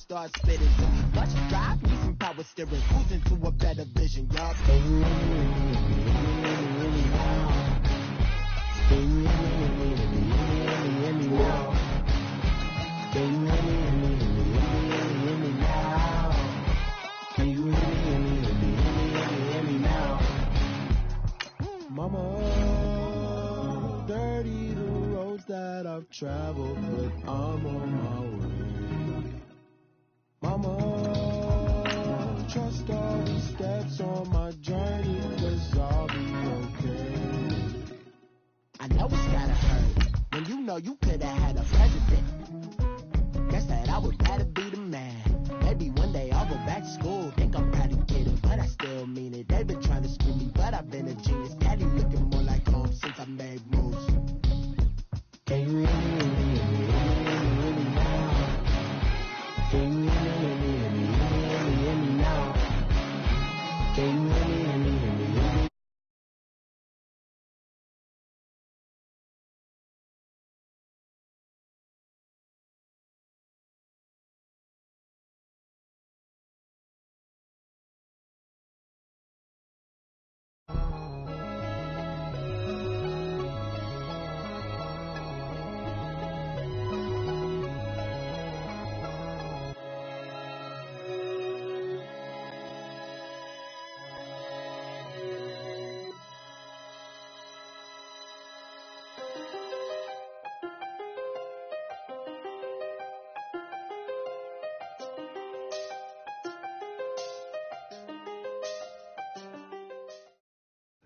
start spitting to me. Watch it drive, need some power steering, cruising to a better vision, y'all. Mama, dirty the roads that I've traveled, but I'm on my way. Mama, trust all the steps on my journey, 'cause I'll be okay. I know it's gotta hurt when you know you could've had a president. Guess that I would rather be the man. Maybe one day I'll go back to school. Think I'm proud to get it, but I still mean it. They've been trying to screw me, but I've been a genius. Daddy looking more like home since I made moves. Can you hear me? Can you hear me now? Can you hear me?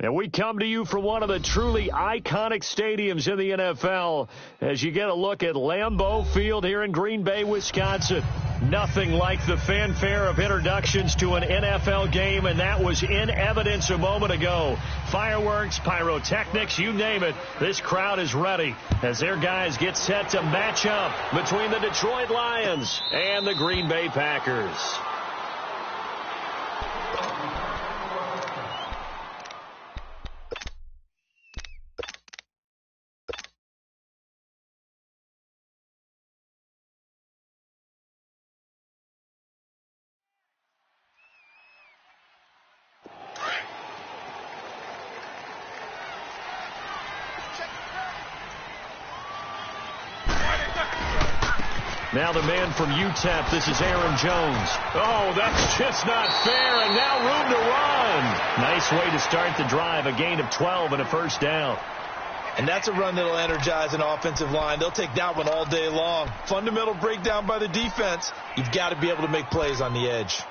And we come to you from one of the truly iconic stadiums in the NFL as you get a look at Lambeau Field here in Green Bay, Wisconsin. Nothing like the fanfare of introductions to an NFL game, and that was in evidence a moment ago. Fireworks, pyrotechnics, you name it. This crowd is ready as their guys get set to match up between the Detroit Lions and the Green Bay Packers. Now the man from UTEP, this is Aaron Jones. Oh, that's just not fair, and now room to run. Nice way to start the drive, a gain of 12 and a first down. And that's a run that'll energize an offensive line. They'll take that one all day long. Fundamental breakdown by the defense. You've got to be able to make plays on the edge.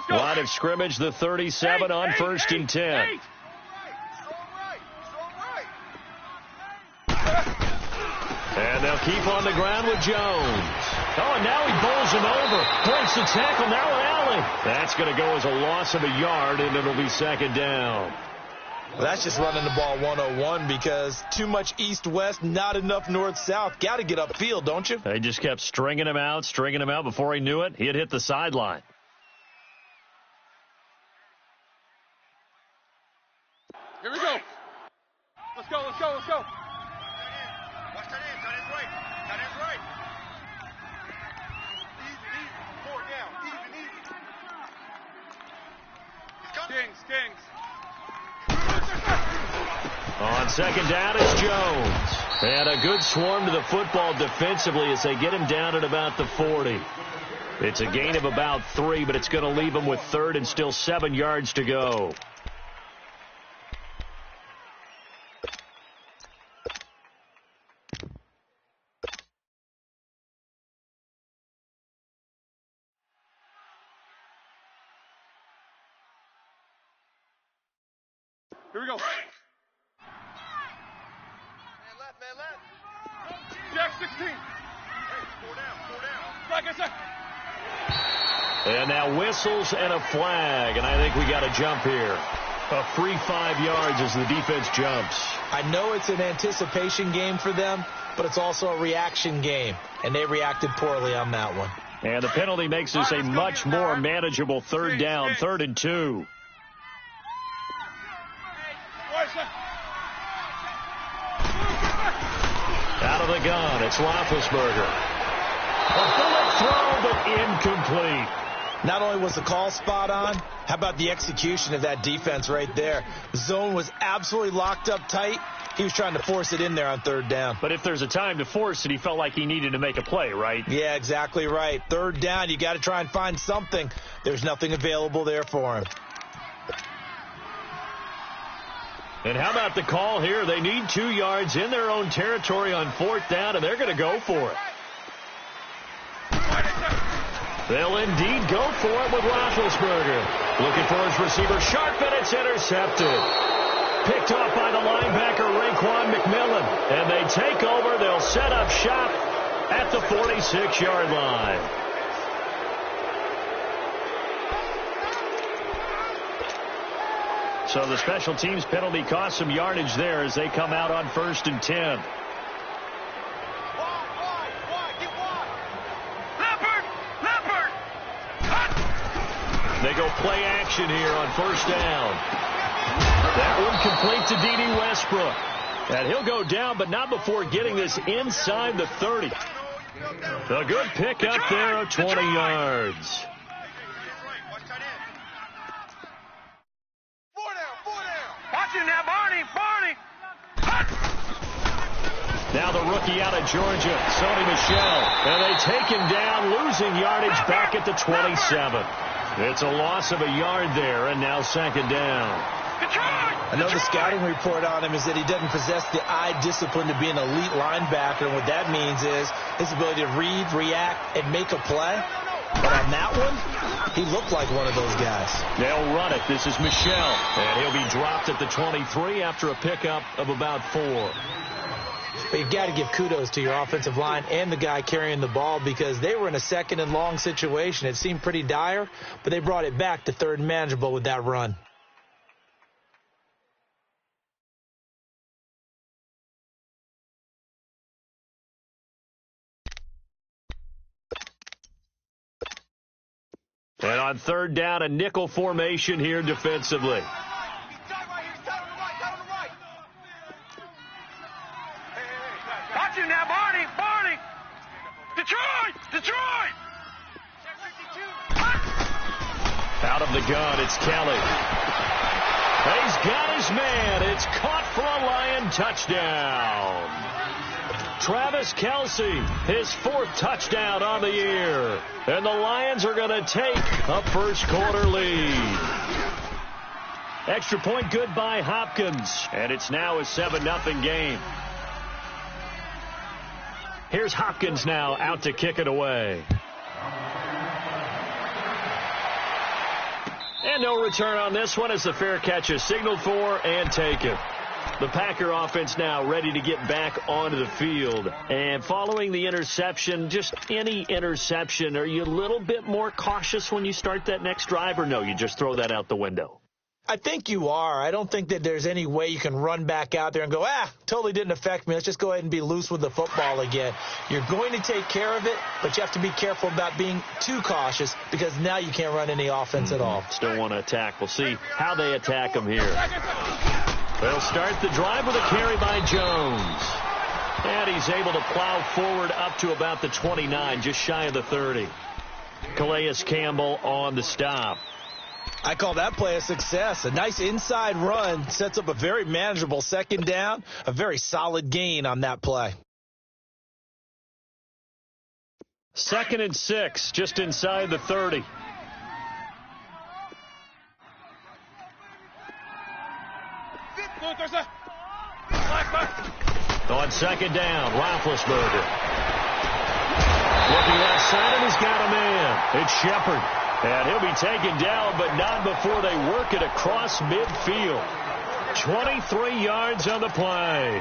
Line of scrimmage, the 37 on 1st and 10. And they'll keep on the ground with Jones. Oh, and now he bowls him over. Breaks the tackle, now an alley. That's going to go as a loss of a yard, and it'll be second down. Well, that's just running the ball 101 because too much east-west, not enough north-south. Got to get upfield, don't you? They just kept stringing him out. Before he knew it, he had hit the sideline. Here we go. Let's go. Watch that in. Tight end right. Easy. 4 down. Easy. Kings. On second down, it's Jones. And a good swarm to the football defensively as they get him down at about the 40. It's a gain of about 3, but it's going to leave him with 3rd and still 7 yards to go. Here we go. Man left. Jack 16. Hey, 4 down. Back inside. And now whistles and a flag, and I think we got a jump here. A free 5 yards as the defense jumps. I know it's an anticipation game for them, but it's also a reaction game, and they reacted poorly on that one. And the penalty makes this a much more manageable third down, 3rd and 2. Out of the gun, it's Roethlisberger. A bullet throw, but incomplete. Not only was the call spot on, how about the execution of that defense right there? The zone was absolutely locked up tight. He was trying to force it in there on 3rd down. But if there's a time to force it, he felt like he needed to make a play, right? Yeah, exactly right. 3rd down, you got to try and find something. There's nothing available there for him. And how about the call here? They need 2 yards in their own territory on 4th down, and they're going to go for it. They'll indeed go for it with Roethlisberger. Looking for his receiver, sharp, and it's intercepted. Picked off by the linebacker, Raekwon McMillan. And they take over. They'll set up shop at the 46-yard line. So the special teams penalty cost some yardage there as they come out on 1st and 10. They go play action here on 1st down. That one complete to D.D. Westbrook. And he'll go down, but not before getting this inside the 30. A good pick up there of 20 yards. Now the rookie out of Georgia, Sony Michel. And they take him down, losing yardage back at the 27. It's a loss of a yard there, and now 2nd down. I know the scouting report on him is that he doesn't possess the eye discipline to be an elite linebacker, and what that means is his ability to read, react, and make a play. But on that one, he looked like one of those guys. They'll run it. This is Michel, and he'll be dropped at the 23 after a pickup of about 4. But you've got to give kudos to your offensive line and the guy carrying the ball because they were in a 2nd and long situation. It seemed pretty dire, but they brought it back to 3rd and manageable with that run. And on 3rd down, a nickel formation here defensively. Now, Barney! Detroit! Out of the gun, it's Kelly. He's got his man. It's caught for a Lion touchdown. Travis Kelce, his 4th touchdown on the year. And the Lions are going to take a 1st quarter lead. Extra point good by Hopkins. And it's now a 7-0 game. Here's Hopkins now out to kick it away. And no return on this one as the fair catch is signaled for and taken. The Packer offense now ready to get back onto the field. And following the interception, just any interception, are you a little bit more cautious when you start that next drive, or no, you just throw that out the window? I think you are. I don't think that there's any way you can run back out there and go, totally didn't affect me. Let's just go ahead and be loose with the football again. You're going to take care of it, but you have to be careful about being too cautious because now you can't run any offense at all. Still want to attack. We'll see how they attack them here. They'll start the drive with a carry by Jones. And he's able to plow forward up to about the 29, just shy of the 30. Calais Campbell on the stop. I call that play a success. A nice inside run sets up a very manageable 2nd down, a very solid gain on that play. 2nd and 6, just inside the 30. On 2nd down, Roethlisberger. Looking left side, and he's got a man. It's Shepard. And he'll be taken down, but not before they work it across midfield. 23 yards on the play.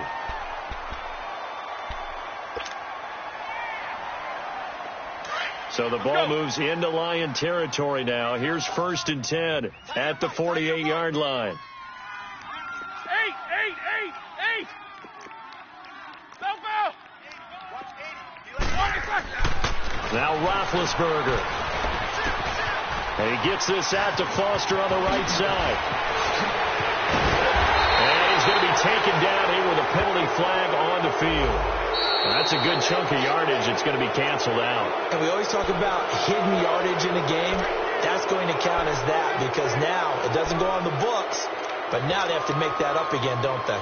So the ball moves into Lion territory now. Here's 1st and 10 at the 48-yard line. Now Roethlisberger. And he gets this out to Foster on the right side. And he's going to be taken down here with a penalty flag on the field. That's a good chunk of yardage. It's going to be canceled out. And we always talk about hidden yardage in a game. That's going to count as that because now it doesn't go on the books, but now they have to make that up again, don't they?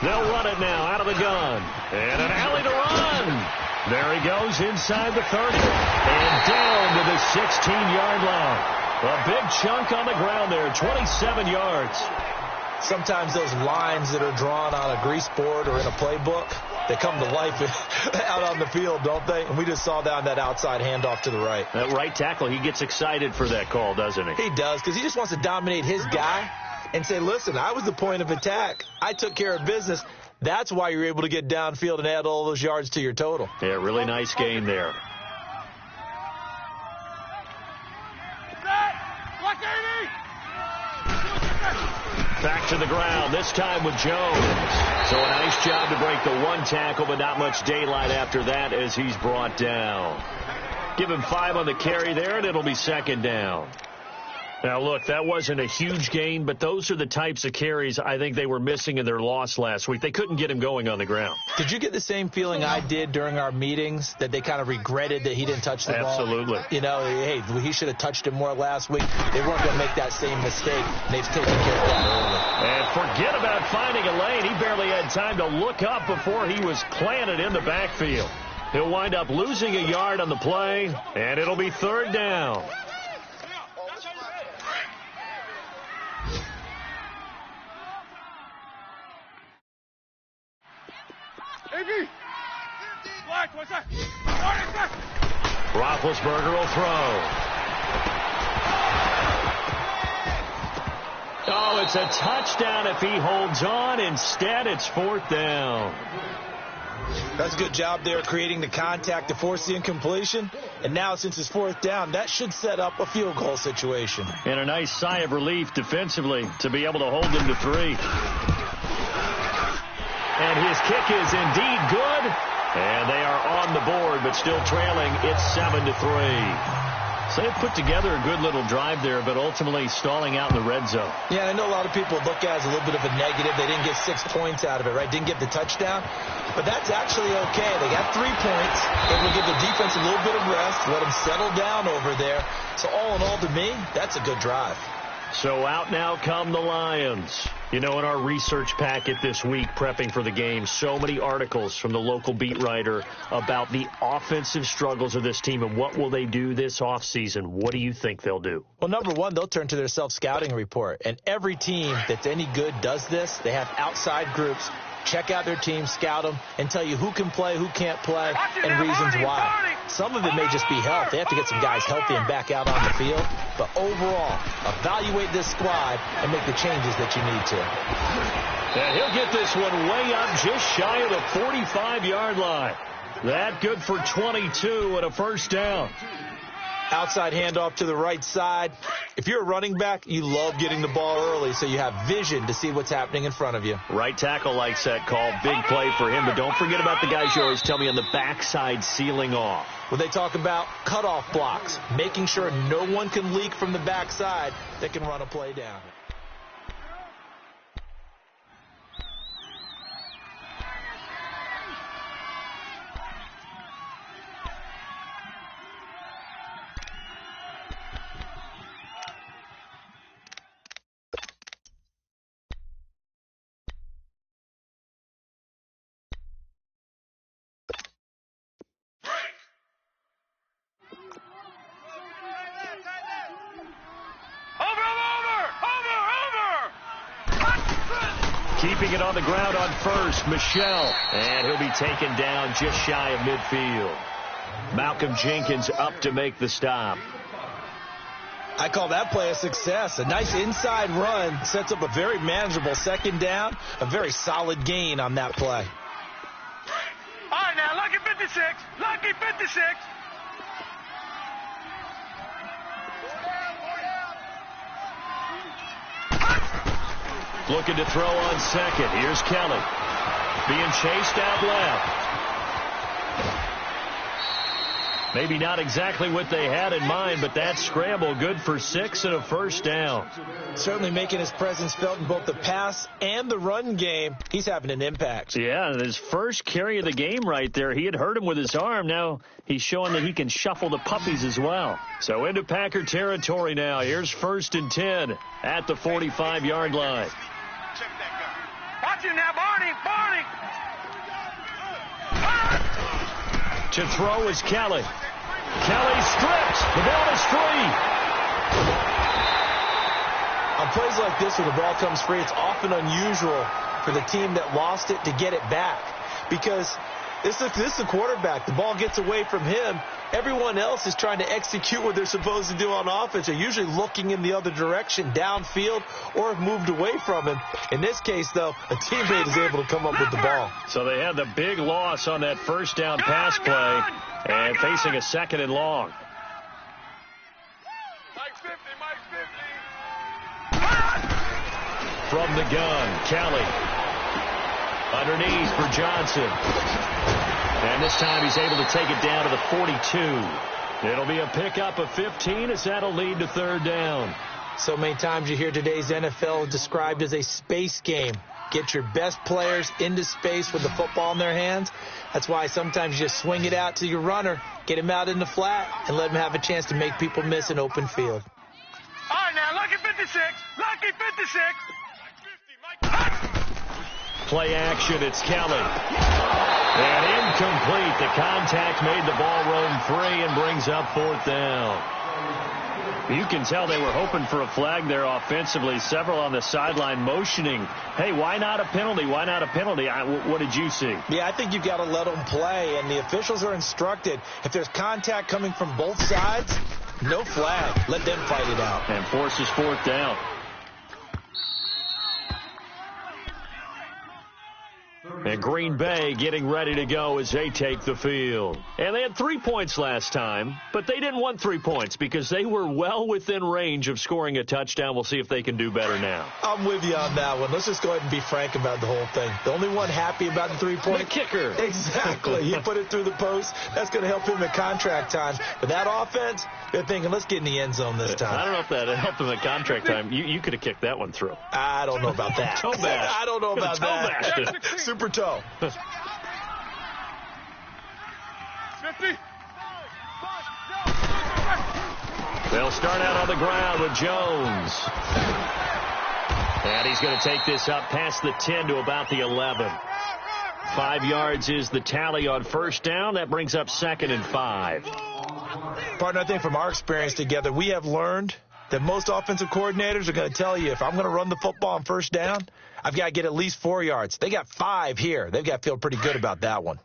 They'll run it now out of the gun. And an alley to run. There he goes inside the 30. And down to the 16-yard line. A big chunk on the ground there, 27 yards. Sometimes those lines that are drawn on a grease board or in a playbook, they come to life out on the field, don't they? And we just saw down that outside handoff to the right. That right tackle, he gets excited for that call, doesn't he? He does, because he just wants to dominate his guy and say, listen, I was the point of attack. I took care of business. That's why you're able to get downfield and add all those yards to your total. Yeah, really nice game there. Back to the ground, this time with Jones. So a nice job to break the one tackle, but not much daylight after that as he's brought down. Give him 5 on the carry there, and it'll be second down. Now, look, that wasn't a huge gain, but those are the types of carries I think they were missing in their loss last week. They couldn't get him going on the ground. Did you get the same feeling I did during our meetings, that they kind of regretted that he didn't touch the ball? Absolutely. You know, hey, he should have touched it more last week. They weren't going to make that same mistake, and they've taken care of that early. And forget about finding a lane. He barely had time to look up before he was planted in the backfield. He'll wind up losing a yard on the play, and it'll be third down. Roethlisberger will throw. Oh, it's a touchdown if he holds on. Instead, it's fourth down. That's a good job there creating the contact to force the incompletion. And now, since it's fourth down, that should set up a field goal situation. And a nice sigh of relief defensively to be able to hold them to 3. And his kick is indeed good. And they are on the board, but still trailing. It's 7-3. So they put together a good little drive there, but ultimately stalling out in the red zone. Yeah, I know a lot of people look at it as a little bit of a negative. They didn't get 6 points out of it, right? Didn't get the touchdown. But that's actually okay. They got 3 points. It will give the defense a little bit of rest, let them settle down over there. So all in all, to me, that's a good drive. So out now come the Lions. You know, in our research packet this week, prepping for the game, so many articles from the local beat writer about the offensive struggles of this team and what will they do this offseason. What do you think they'll do? Well, number one, they'll turn to their self-scouting report. And every team that's any good does this. They have outside groups. Check out their team, scout them, and tell you who can play, who can't play, and reasons why. Some of it may just be health. They have to get some guys healthy and back out on the field. But overall, evaluate this squad and make the changes that you need to. And he'll get this one way up just shy of the 45-yard line. That good for 22 and a first down. Outside handoff to the right side. If you're a running back, you love getting the ball early so you have vision to see what's happening in front of you. Right tackle likes that call. Big play for him. But don't forget about the guys you always tell me on the backside sealing off. When they talk about cutoff blocks, making sure no one can leak from the backside that can run a play down. Keeping it on the ground on first, Michelle. And he'll be taken down just shy of midfield. Malcolm Jenkins up to make the stop. I call that play a success. A nice inside run sets up a very manageable second down, a very solid gain on that play. All right, now, lucky 56. Lucky 56. Looking to throw on second. Here's Kelly. Being chased out left. Maybe not exactly what they had in mind, but that scramble good for 6 and a first down. Certainly making his presence felt in both the pass and the run game. He's having an impact. Yeah, his first carry of the game right there. He had hurt him with his arm. Now he's showing that he can shuffle the puppies as well. So into Packer territory now. Here's 1st and 10 at the 45-yard line. Watch him now, Barney. Barney. To throw is Kelly. Kelly stripped. The ball is free. On plays like this where the ball comes free, it's often unusual for the team that lost it to get it back. Because this is the quarterback. The ball gets away from him. Everyone else is trying to execute what they're supposed to do on offense. They're usually looking in the other direction, downfield, or have moved away from him. In this case, though, a teammate is able to come up with the ball. So they had the big loss on that first down pass play and facing a 2nd and long. Mike 50, Mike 50. From the gun, Kelly. Underneath for Johnson. And this time he's able to take it down to the 42. It'll be a pickup of 15 as that'll lead to 3rd down. So many times you hear today's NFL described as a space game. Get your best players into space with the football in their hands. That's why sometimes you just swing it out to your runner, get him out in the flat, and let him have a chance to make people miss an open field. All right, now, lucky 56. Lucky 56. Mike 50, Mike 50. Play action, it's Kelly. And incomplete. The contact made the ball roam free and brings up 4th down. You can tell they were hoping for a flag there offensively. Several on the sideline motioning, hey, why not a penalty? Why not a penalty? What did you see? Yeah, I think you've got to let them play, and the officials are instructed. If there's contact coming from both sides, no flag. Let them fight it out. And forces 4th down. And Green Bay getting ready to go as they take the field. And they had 3 points last time, but they didn't want 3 points because they were well within range of scoring a touchdown. We'll see if they can do better now. I'm with you on that one. Let's just go ahead and be frank about the whole thing. The only one happy about the 3-point. The kicker. Exactly. He put it through the post. That's going to help him at contract time. But that offense, they're thinking, let's get in the end zone this time. I don't know if that helped him at contract time. You could have kicked that one through. I don't know about that. Toe bash. I don't know about that. Bashed. Super toe. 50. They'll start out on the ground with Jones. And he's going to take this up past the 10 to about the 11. 5 yards is the tally on 1st down. That brings up 2nd and 5. Partner, I think from our experience together, we have learned that most offensive coordinators are going to tell you, if I'm going to run the football on 1st down, I've got to get at least 4 yards. They got 5 here. They've got to feel pretty good about that one.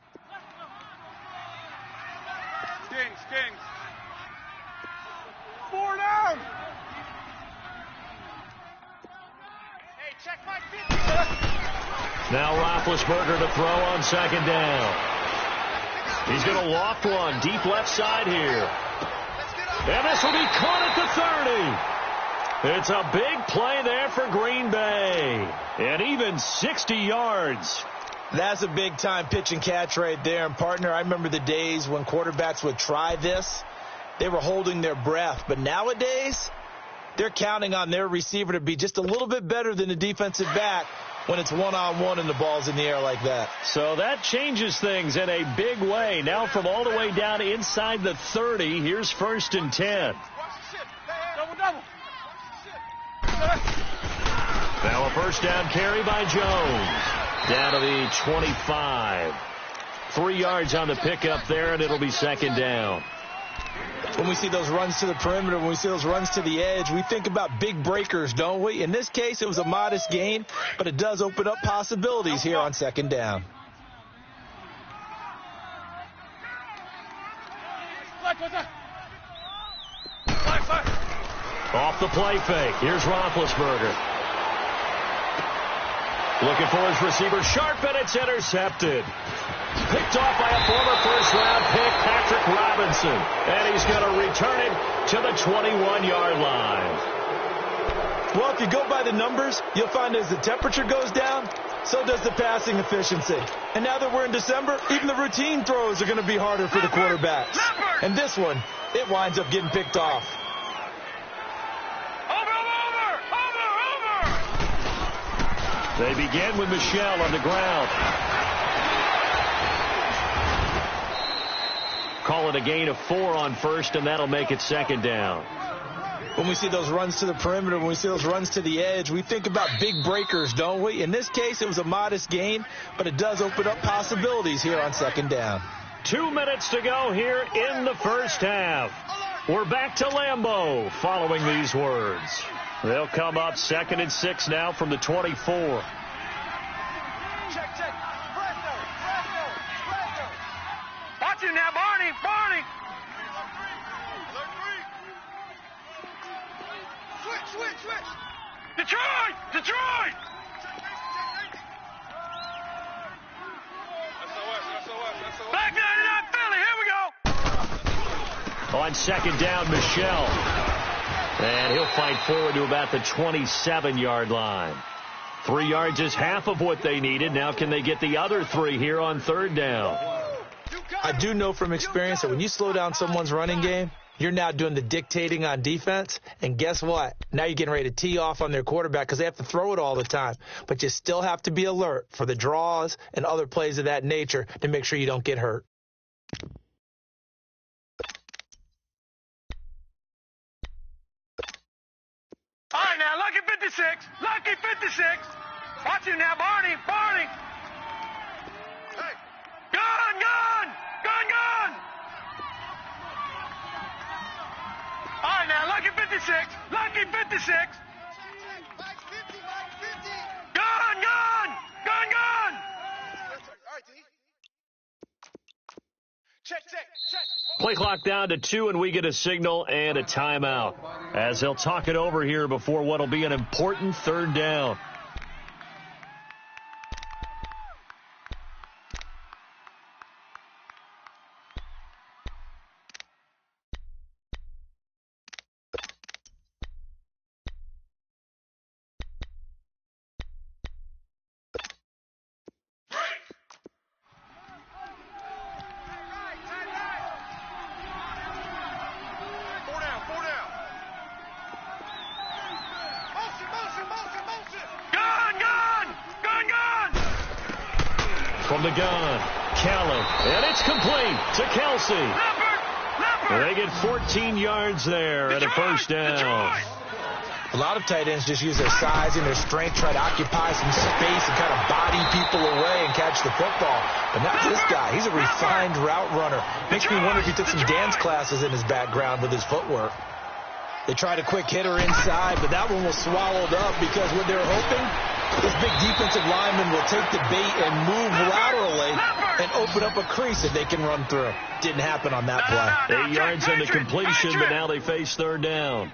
Kings. 4 down. Hey, check my 50. Now Roethlisberger to throw on 2nd down. He's going to loft one deep left side here. And this will be caught at the 30. It's a big play there for Green Bay. And even 60 yards. That's a big-time pitch and catch right there. And, partner, I remember the days when quarterbacks would try this. They were holding their breath. But nowadays, they're counting on their receiver to be just a little bit better than the defensive back when it's one-on-one and the ball's in the air like that. So that changes things in a big way. Now from all the way down inside the 30, here's 1st and 10. Double. Now a 1st down carry by Jones. Down to the 25. 3 yards on the pickup there, and it'll be 2nd down. When we see those runs to the perimeter, when we see those runs to the edge, we think about big breakers, don't we? In this case, it was a modest gain, but it does open up possibilities here on 2nd down. Off the play fake. Here's Roethlisberger. Looking for his receiver. Sharp, and it's intercepted. Picked off by a former first-round pick, Patrick Robinson. And he's going to return it to the 21-yard line. Well, if you go by the numbers, you'll find as the temperature goes down, so does the passing efficiency. And now that we're in December, even the routine throws are going to be harder for the quarterbacks. And this one, it winds up getting picked off. They begin with Michel on the ground. Call it a gain of 4 on first, and that'll make it second down. When we see those runs to the perimeter, when we see those runs to the edge, we think about big breakers, don't we? In this case, it was a modest gain, but it does open up possibilities here on second down. 2 minutes to go here in the first half. We're back to Lambeau following these words. They'll come up 2nd and 6 now from the 24. Check. Watch it now, Barney. Switch. Detroit. Back 99 Philly, here we go. On second down, Michel. And he'll fight forward to about the 27-yard line. 3 yards is half of what they needed. Now can they get the other 3 here on third down? I do know from experience that when you slow down someone's running game, you're now doing the dictating on defense. And guess what? Now you're getting ready to tee off on their quarterback because they have to throw it all the time. But you still have to be alert for the draws and other plays of that nature to make sure you don't get hurt. All right, now, Lucky 56. Watch him now, Barney. Hey. Gun. All right, now, Lucky 56. Gun. Check. Play clock down to 2, and we get a signal and a timeout as they'll talk it over here before what'll be an important third down. From the gun, Callan, and it's complete to Kelsey. They get 14 yards there and a first down. A lot of tight ends just use their size and their strength, try to occupy some space and kind of body people away and catch the football. But not this guy. He's a refined route runner. Makes me wonder if he took some dance classes in his background with his footwork. They tried a quick hitter inside, but that one was swallowed up because what they're hoping, this big defensive lineman will take the bait and move laterally and open up a crease that they can run through. Didn't happen on that play. 8 yards into completion, but now they face third down.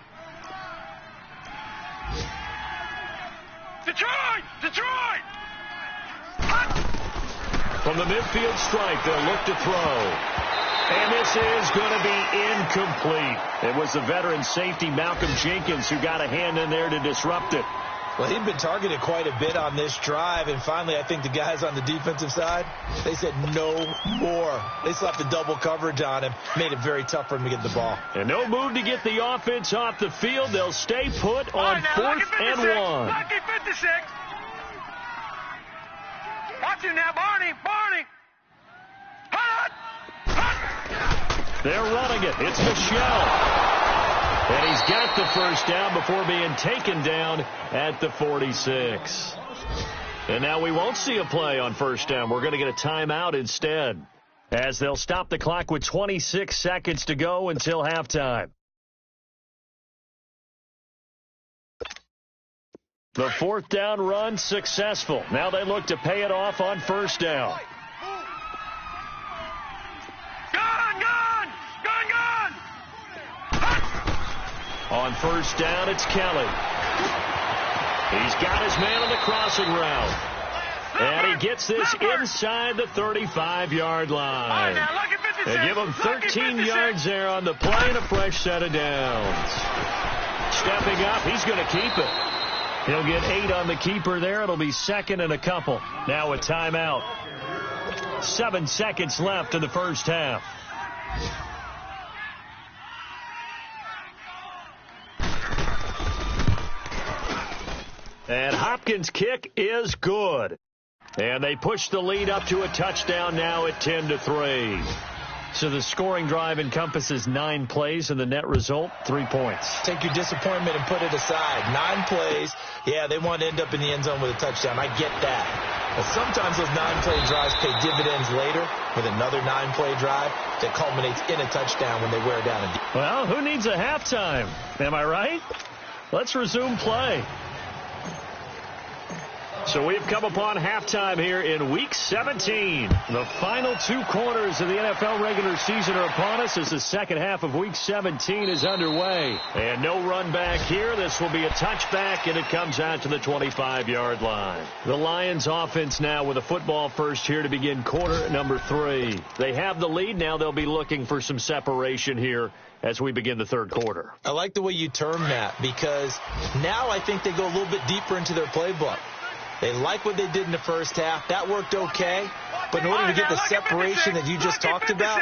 Detroit! From the midfield stripe, they'll look to throw. And this is going to be incomplete. It was the veteran safety, Malcolm Jenkins, who got a hand in there to disrupt it. Well, he'd been targeted quite a bit on this drive, and finally I think the guys on the defensive side, they said no more. They slapped the double coverage on him, made it very tough for him to get the ball. And no move to get the offense off the field. They'll stay put on 4th and 1. Lucky 56. Watch him now, Barney. They're running it. It's Michel. And he's got the first down before being taken down at the 46. And now we won't see a play on first down. We're going to get a timeout instead, as they'll stop the clock with 26 seconds to go until halftime. The 4th down run successful. Now they look to pay it off on first down. On On first down, it's Kelly. He's got his man on the crossing route. And he gets this inside the 35-yard line. They give him 13 yards there on the play and a fresh set of downs. Stepping up, he's going to keep it. He'll get 8 on the keeper there. It'll be second and a couple. Now a timeout. 7 seconds left in the first half. And Hopkins' kick is good. And they push the lead up to a touchdown now at 10-3. So the scoring drive encompasses 9 plays, and the net result, 3 points. Take your disappointment and put it aside. 9 plays. Yeah, they want to end up in the end zone with a touchdown. I get that. But sometimes those 9-play drives pay dividends later with another 9-play drive that culminates in a touchdown when they wear down a deep. Well, who needs a halftime? Am I right? Let's resume play. So we've come upon halftime here in Week 17. The final 2 quarters of the NFL regular season are upon us as the second half of Week 17 is underway. And no run back here. This will be a touchback, and it comes out to the 25-yard line. The Lions offense now with a football first here to begin quarter number 3. They have the lead. Now they'll be looking for some separation here as we begin the third quarter. I like the way you term that because now I think they go a little bit deeper into their playbook. They like what they did in the first half. That worked okay. But in order to get the separation that you just talked about,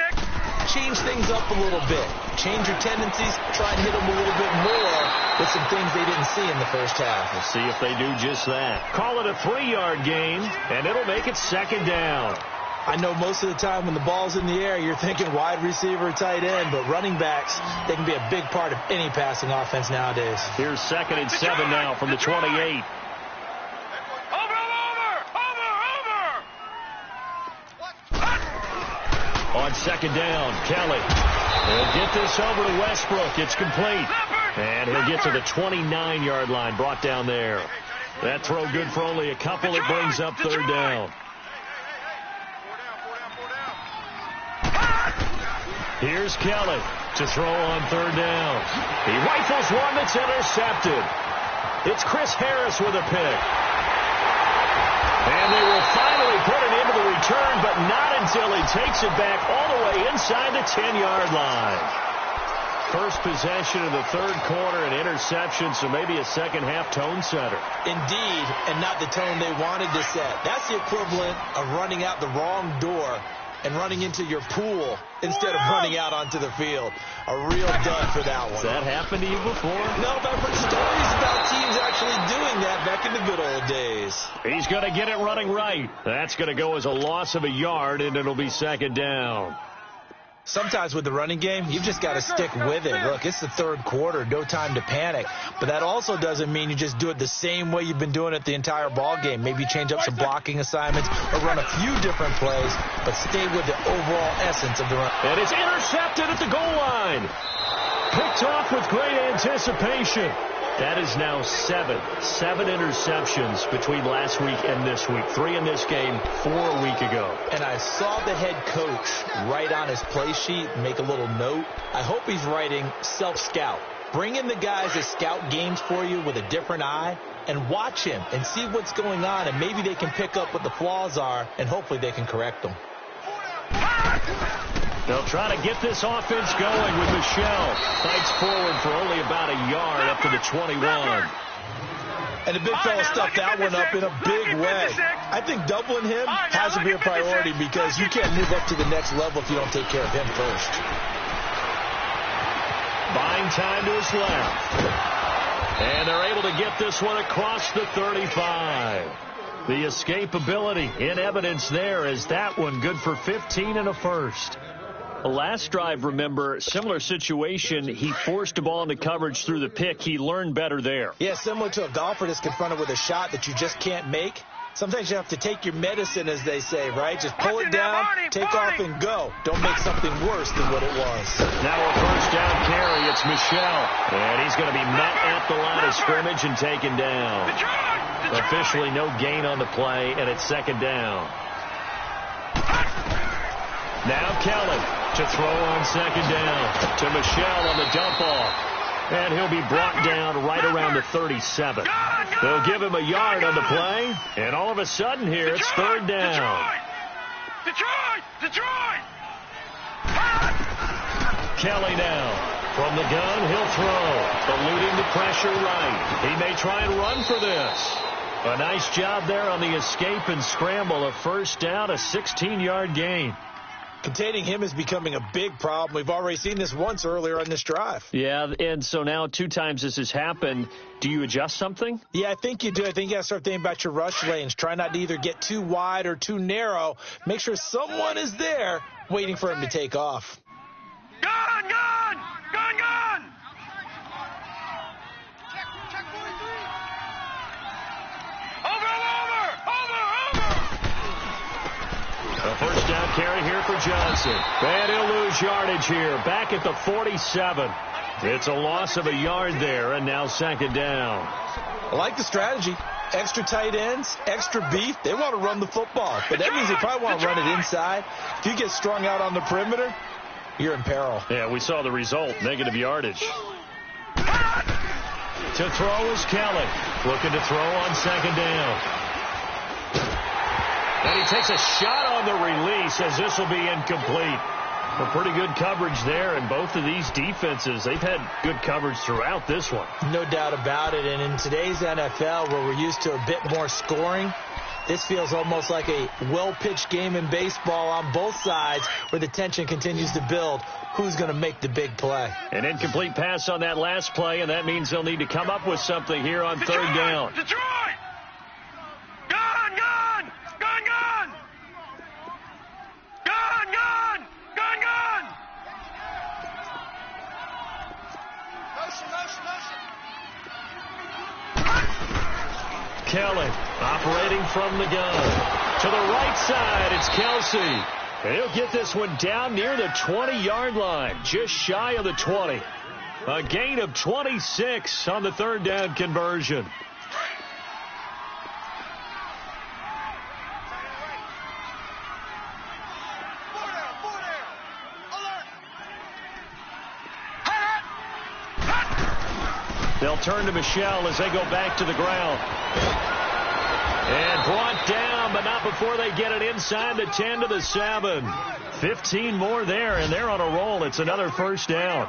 change things up a little bit. Change your tendencies. Try and hit them a little bit more with some things they didn't see in the first half. We'll see if they do just that. Call it a 3-yard gain, and it'll make it second down. I know most of the time when the ball's in the air, you're thinking wide receiver, tight end, but running backs, they can be a big part of any passing offense nowadays. Here's second and 7 now from the 28. On second down, Kelly will get this over to Westbrook. It's complete. And he'll get to the 29-yard line, brought down there. That throw good for only a couple. It brings up third down. Here's Kelly to throw on third down. He rifles one that's intercepted. It's Chris Harris with a pick. And they will finally put it into the return, but not until he takes it back all the way inside the 10-yard line. First possession of the third quarter, an interception, so maybe a second-half tone setter. Indeed, and not the tone they wanted to set. That's the equivalent of running out the wrong door and running into your pool instead of running out onto the field. A real dud for that one. Has that happened to you before? No, but I've heard stories about teams actually doing that back in the good old days. He's going to get it running right. That's going to go as a loss of a yard, and it'll be second down. Sometimes with the running game, you've just got to stick with it. Look, it's the third quarter, no time to panic. But that also doesn't mean you just do it the same way you've been doing it the entire ball game. Maybe change up some blocking assignments or run a few different plays, but stay with the overall essence of the run. And it's intercepted at the goal line. Picked off with great anticipation. That is now 7 interceptions between last week and this week. 3 in this game, 4 a week ago. And I saw the head coach write on his play sheet, make a little note. I hope he's writing self-scout. Bring in the guys that scout games for you with a different eye and watch him and see what's going on, and maybe they can pick up what the flaws are, and hopefully they can correct them. They'll try to get this offense going with Michelle. Fights forward for only about a yard up to the 21. And the big fella stuffed that one up in a big way. I think doubling him has to be a priority because you can't move up to the next level if you don't take care of him first. Buying time to his left. And they're able to get this one across the 35. The escapability in evidence there as that one good for 15 and a first. The last drive, remember, similar situation. He forced the ball into coverage through the pick. He learned better there. Yeah, similar to a golfer that's confronted with a shot that you just can't make. Sometimes you have to take your medicine, as they say, right? Just pull it down, take off, and go. Don't make something worse than what it was. Now a first down carry. It's Michelle. And he's going to be met at the line of scrimmage and taken down. Officially no gain on the play, and it's second down. Now Kelly to throw on second down to Michelle on the dump off. And he'll be brought down right around the 37. They'll give him a yard on the play, and all of a sudden here, it's third down. Detroit! Kelly now. From the gun, he'll throw. Eluding the pressure right. He may try and run for this. A nice job there on the escape and scramble. A first down, a 16-yard gain. Containing him is becoming a big problem. We've already seen this once earlier on this drive. Yeah, and so now 2 times this has happened. Do you adjust something? Yeah, I think you do. I think you got to start thinking about your rush lanes. Try not to either get too wide or too narrow. Make sure someone is there waiting for him to take off. Gun! A first down carry here for Johnson. And he'll lose yardage here. Back at the 47. It's a loss of a yard there, and now second down. I like the strategy. Extra tight ends, extra beef. They want to run the football, but that means they probably want to run it inside. If you get strung out on the perimeter, you're in peril. Yeah, we saw the result, negative yardage. To throw is Kelly. Looking to throw on second down. And he takes a shot on the release as this will be incomplete. A pretty good coverage there, and both of these defenses, they've had good coverage throughout this one. No doubt about it, and in today's NFL, where we're used to a bit more scoring, this feels almost like a well-pitched game in baseball on both sides where the tension continues to build. Who's going to make the big play? An incomplete pass on that last play, and that means they'll need to come up with something here on third down. Detroit! Gun! Kelly operating from the gun. To the right side, it's Kelsey. He'll get this one down near the 20-yard line, just shy of the 20. A gain of 26 on the third down conversion. They'll turn to Michelle as they go back to the ground. And brought down, but not before they get it inside the 10 to the 7. 15 more there, and they're on a roll. It's another first down.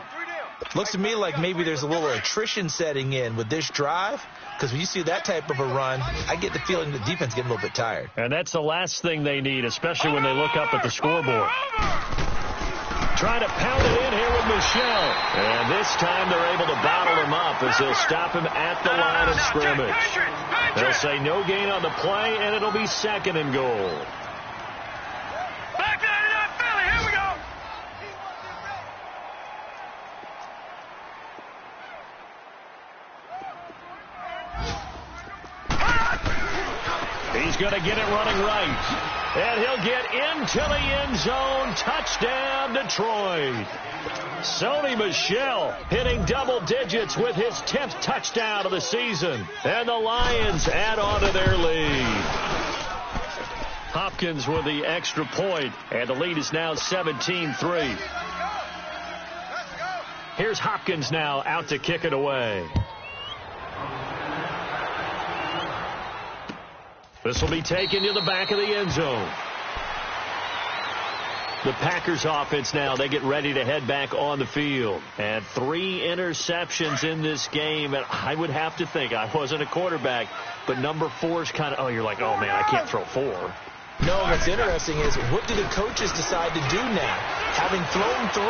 Looks to me like maybe there's a little attrition setting in with this drive, because when you see that type of a run, I get the feeling the defense getting a little bit tired. And that's the last thing they need, especially when they look up at the scoreboard. Trying to pound it in here with Michelle. And this time they're able to bottle him up as they'll stop him at the line of scrimmage. They'll say no gain on the play, and it'll be second and goal. Back there to that Philly. Here we go. He's going to get it running right. And he'll get into the end zone. Touchdown, Detroit. Sony Michel hitting double digits with his 10th touchdown of the season. And the Lions add on to their lead. Hopkins with the extra point, and the lead is now 17-3. Here's Hopkins now out to kick it away. This will be taken to the back of the end zone. The Packers offense now, they get ready to head back on the field. And 3 interceptions in this game. And I would have to think, I wasn't a quarterback, but number 4 is kind of, oh, you're like, oh, man, I can't throw 4. No, what's interesting is, what do the coaches decide to do now? Having thrown 3,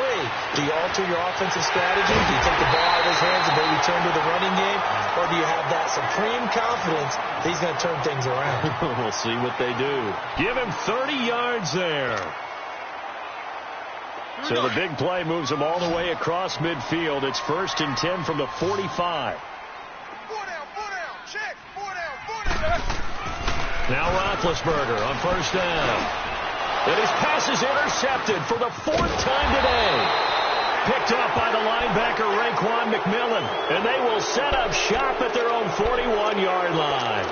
do you alter your offensive strategy? Do you take the ball out of his hands and maybe turn to the running game? Or do you have that supreme confidence that he's going to turn things around? We'll see what they do. Give him 30 yards there. So the big play moves them all the way across midfield. It's 1st and 10 from the 45. 4 down, check, 4 down. Now Roethlisberger on first down. And his pass is intercepted for the 4th time today. Picked up by the linebacker Raekwon McMillan. And they will set up shop at their own 41-yard line.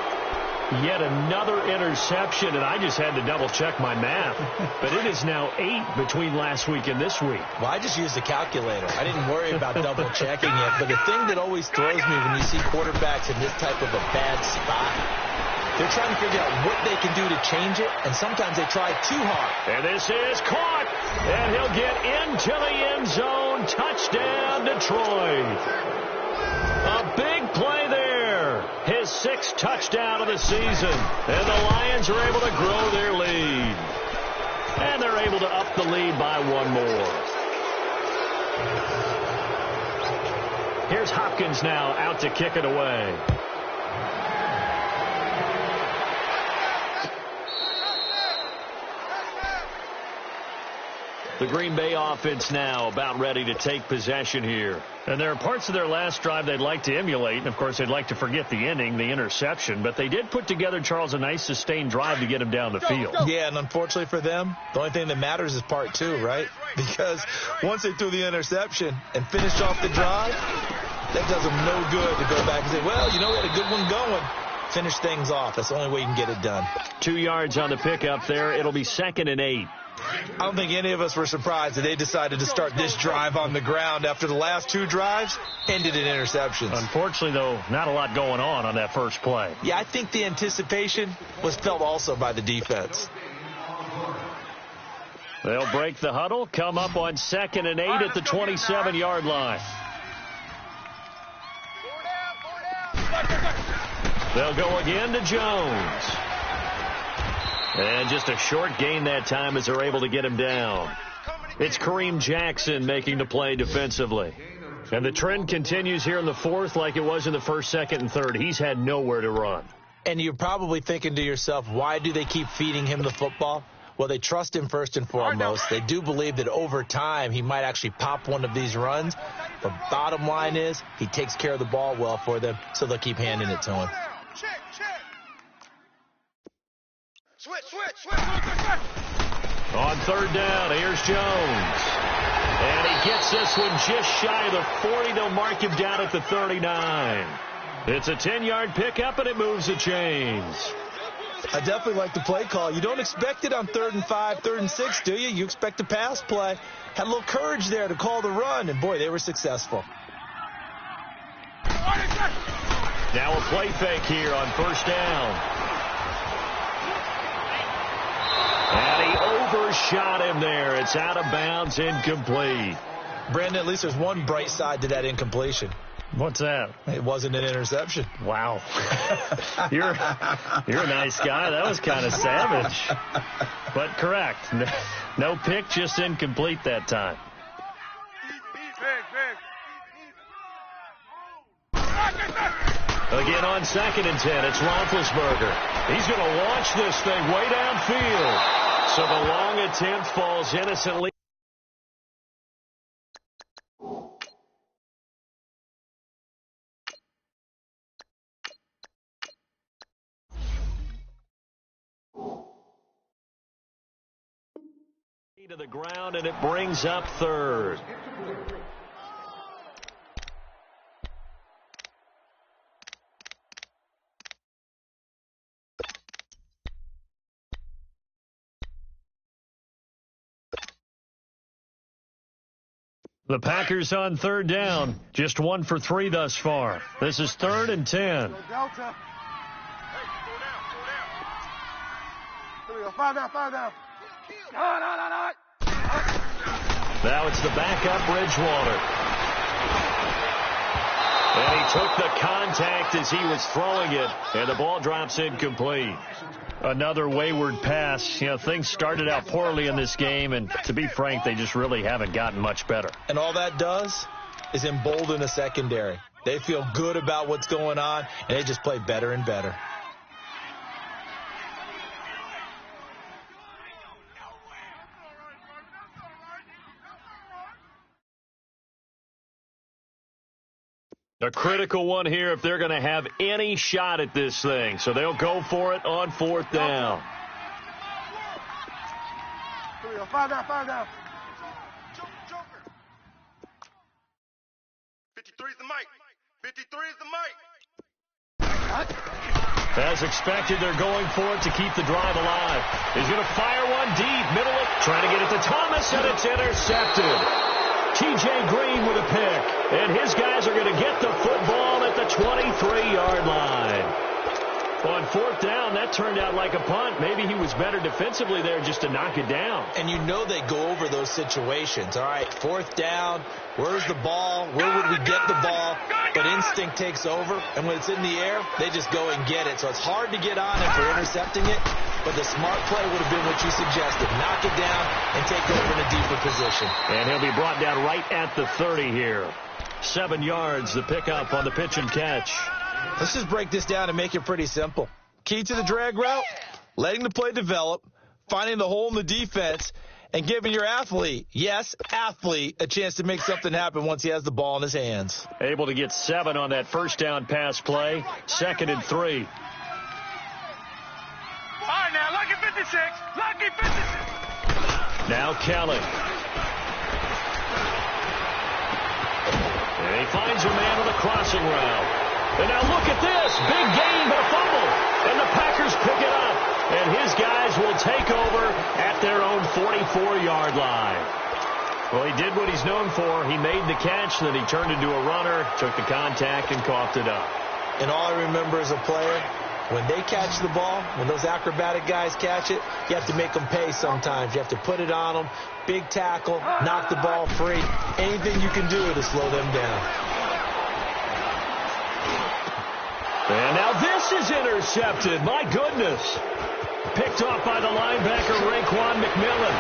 Yet another interception, and I just had to double-check my math. But it is now 8 between last week and this week. Well, I just used a calculator. I didn't worry about double-checking it. But the thing that always throws me when you see quarterbacks in this type of a bad spot, they're trying to figure out what they can do to change it, and sometimes they try too hard. And this is caught, and he'll get into the end zone. Touchdown, Detroit. A big play there. His 6th touchdown of the season. And the Lions are able to grow their lead. And they're able to up the lead by 1 more. Here's Hopkins now out to kick it away. The Green Bay offense now about ready to take possession here. And there are parts of their last drive they'd like to emulate. And, of course, they'd like to forget the ending, the interception. But they did put together, Charles, a nice sustained drive to get him down the field. Yeah, and unfortunately for them, the only thing that matters is part 2, right? Because once they threw the interception and finished off the drive, that does them no good to go back and say, well, you know, we had a good one going. Finish things off. That's the only way you can get it done. 2 yards on the pickup there. It'll be 2nd and 8. I don't think any of us were surprised that they decided to start this drive on the ground after the last 2 drives ended in interceptions. Unfortunately, though, not a lot going on that first play. Yeah, I think the anticipation was felt also by the defense. They'll break the huddle, come up on 2nd and 8 at the 27-yard line. They'll go again to Jones. And just a short gain that time as they're able to get him down. It's Kareem Jackson making the play defensively. And the trend continues here in the 4th like it was in the 1st, 2nd, and 3rd. He's had nowhere to run. And you're probably thinking to yourself, why do they keep feeding him the football? Well, they trust him first and foremost. They do believe that over time he might actually pop one of these runs. But bottom line is he takes care of the ball well for them, so they'll keep handing it to him. Switch. On 3rd down, here's Jones. And he gets this one just shy of the 40. They'll mark him down at the 39. It's a 10-yard pickup, and it moves the chains. I definitely like the play call. You don't expect it on 3rd and 5, 3rd and 6, do you? You expect a pass play. Had a little courage there to call the run, and, boy, they were successful. Now a play fake here on 1st down. And he overshot him there. It's out of bounds, incomplete. Brandon, at least there's one bright side to that incompletion. What's that? It wasn't an interception. Wow. You're a nice guy. That was kind of savage. But correct. No pick, just incomplete that time. Again on 2nd and 10, it's Roethlisberger. He's going to launch this thing way downfield. So the long attempt falls innocently. To the ground, and it brings up 3rd. The Packers on 3rd down. Just 1 for 3 thus far. This is 3rd and 10. Delta. Hey, go down. 5 down. No. Now it's the backup Bridgewater. And he took the contact as he was throwing it, and the ball drops incomplete. Another wayward pass. You know, things started out poorly in this game, and to be frank, they just really haven't gotten much better. And all that does is embolden the secondary. They feel good about what's going on, and they just play better and better. A critical one here if they're going to have any shot at this thing. So they'll go for it on 4th down. 5 down. 53 is the mic. As expected, they're going for it to keep the drive alive. He's going to fire one deep, middle it, trying to get it to Thomas, and it's intercepted. T.J. Green with a pick, and his guys are going to get the football at the 23-yard line. On fourth down, that turned out like a punt. Maybe he was better defensively there just to knock it down. And you know they go over those situations. All right, fourth down, where's the ball? Where would we get the ball? But instinct takes over, and when it's in the air, they just go and get it. So it's hard to get on him for intercepting it, but the smart play would have been what you suggested. Knock it down and take over in a deeper position. And he'll be brought down right at the 30 here. 7 yards, the pickup on the pitch and catch. Let's just break this down and make it pretty simple. Key to the drag route, letting the play develop, finding the hole in the defense, and giving your athlete, yes, athlete, a chance to make something happen once he has the ball in his hands. Able to get 7 on that first down pass play. 2nd and 3. All right, now, lucky 56. Lucky 56. Now Kelly. And he finds a man on the crossing route. And now look at this. Big gain, but a fumble. And the Packers pick it up. And his guys will take over at their own 44-yard line. Well, he did what he's known for. He made the catch, then he turned into a runner, took the contact, and coughed it up. And all I remember as a player, when they catch the ball, when those acrobatic guys catch it, you have to make them pay sometimes. You have to put it on them. Big tackle, knock the ball free. Anything you can do to slow them down. And now this is intercepted. My goodness. Picked off by the linebacker, Raekwon McMillan.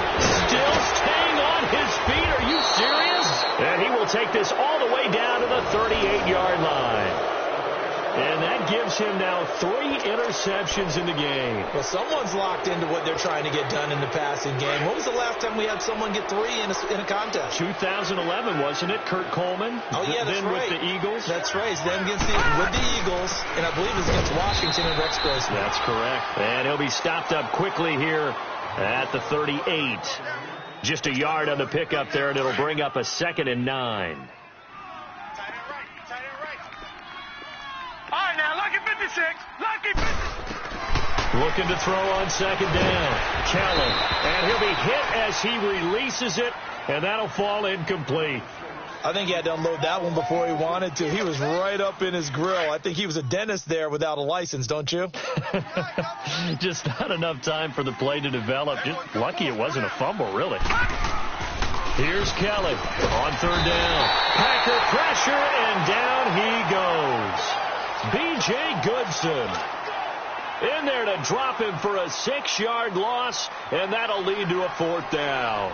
Still staying on his feet. Are you serious? And he will take this all the way down to the 38-yard line. And that gives him now 3 interceptions in the game. Well, someone's locked into what they're trying to get done in the passing game. When was the last time we had someone get 3 in a contest? 2011, wasn't it? Kurt Coleman. Oh, yeah, that's then right. with the Eagles. That's right. Then with the Eagles, and I believe it was against Washington and Rex Grossman. That's correct. And he'll be stopped up quickly here at the 38. Just a yard on the pickup there, and it'll bring up a 2nd and 9. All right, now, lucky 56. Lucky 56. Looking to throw on 2nd down. Kelly. And he'll be hit as he releases it, and that'll fall incomplete. I think he had to unload that one before he wanted to. He was right up in his grill. I think he was a dentist there without a license, don't you? Just not enough time for the play to develop. Just lucky it wasn't a fumble, really. Here's Kelly on 3rd down. Packer pressure, and down he goes. B.J. Goodson in there to drop him for a 6-yard loss, and that'll lead to a 4th down.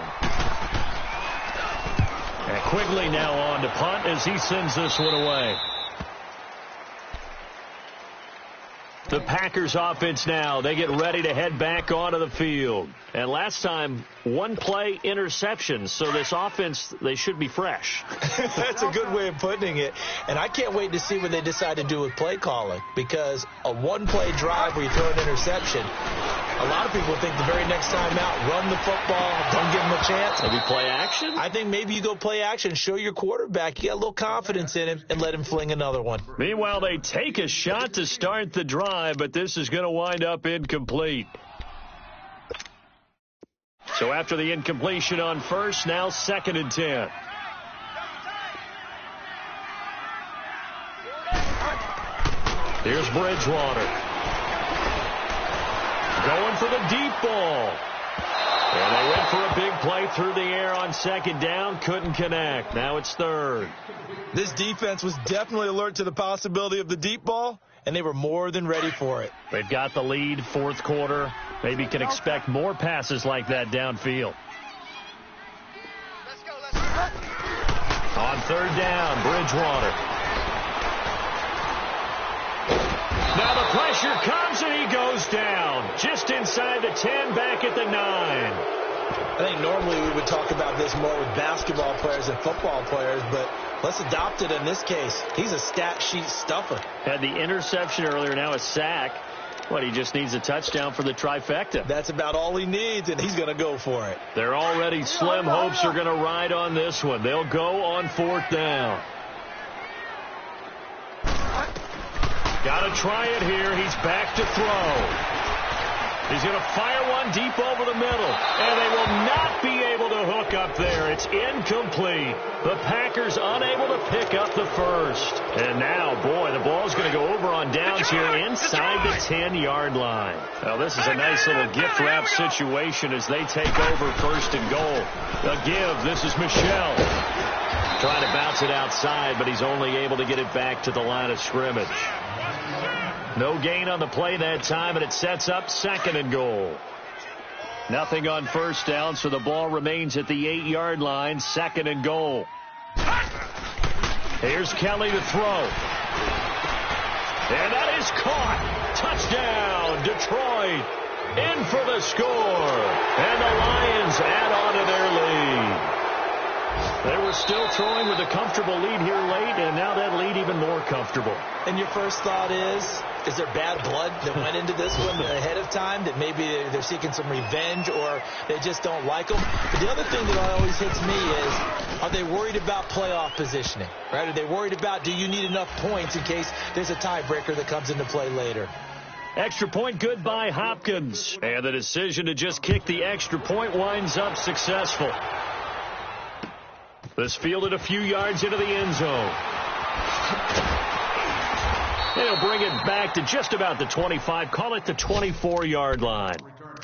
And Quigley now on to punt as he sends this one away. The Packers offense now, they get ready to head back onto the field. And last time, 1 play interception. So this offense, they should be fresh. That's a good way of putting it. And I can't wait to see what they decide to do with play calling. Because a 1-play drive where you throw an interception, a lot of people think the very next time out, run the football, don't give him a chance. Maybe play action? I think maybe you go play action, show your quarterback you got a little confidence in him, and let him fling another one. Meanwhile, they take a shot to start the drive, but this is going to wind up incomplete. So after the incompletion on first, now 2nd and 10. Here's Bridgewater. Going for the deep ball. And they went for a big play through the air on 2nd down. Couldn't connect. Now it's 3rd. This defense was definitely alert to the possibility of the deep ball, and they were more than ready for it. They've got the lead, 4th quarter. Maybe can expect more passes like that downfield. Let's go. On 3rd down, Bridgewater. Now the pressure comes and he goes down. Just inside the 10, back at the 9. I think normally we would talk about this more with basketball players and football players, but let's adopt it in this case. He's a stat sheet stuffer. Had the interception earlier, now a sack. What, he just needs a touchdown for the trifecta. That's about all he needs, and he's going to go for it. They're already slim hopes are going to ride on this one. They'll go on 4th down. Got to try it here. He's back to throw. He's going to fire one deep over the middle, and they will not be able to hook up there. It's incomplete. The Packers unable to pick up the first. And now, boy, the ball's going to go over on downs here inside the 10-yard line. Now, this is a nice little gift wrap situation as they take over first and goal. The give, this is Michel. Trying to bounce it outside, but he's only able to get it back to the line of scrimmage. No gain on the play that time, and it sets up second and goal. Nothing on first down, so the ball remains at the 8-yard line, second and goal. Here's Kelly to throw. And that is caught. Touchdown, Detroit. In for the score. And the Lions add on to their lead. They were still throwing with a comfortable lead here late, and now that lead even more comfortable. And your first thought is there bad blood that went into this one ahead of time, that maybe they're seeking some revenge or they just don't like them? But the other thing that always hits me is, are they worried about playoff positioning? Right? Are they worried about, do you need enough points in case there's a tiebreaker that comes into play later? Extra point good by Hopkins. And the decision to just kick the extra point winds up successful. This fielded a few yards into the end zone. They'll bring it back to just about the 25, call it the 24-yard line.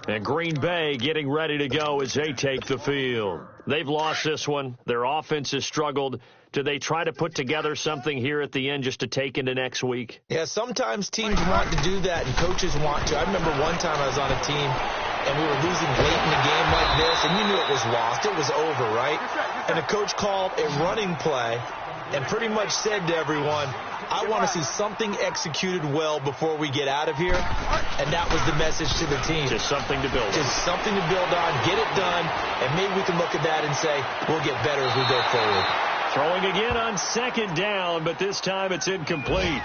And Green Bay getting ready to go as they take the field. They've lost this one. Their offense has struggled. Do they try to put together something here at the end just to take into next week? Yeah, sometimes teams want to do that and coaches want to. I remember one time I was on a team and we were losing late in the game like this, and you knew it was lost. It was over, right? And the coach called a running play and pretty much said to everyone, I want to see something executed well before we get out of here. And that was the message to the team. Just something to build on. Just something to build on, get it done, and maybe we can look at that and say, we'll get better as we go forward. Throwing again on second down, but this time it's incomplete.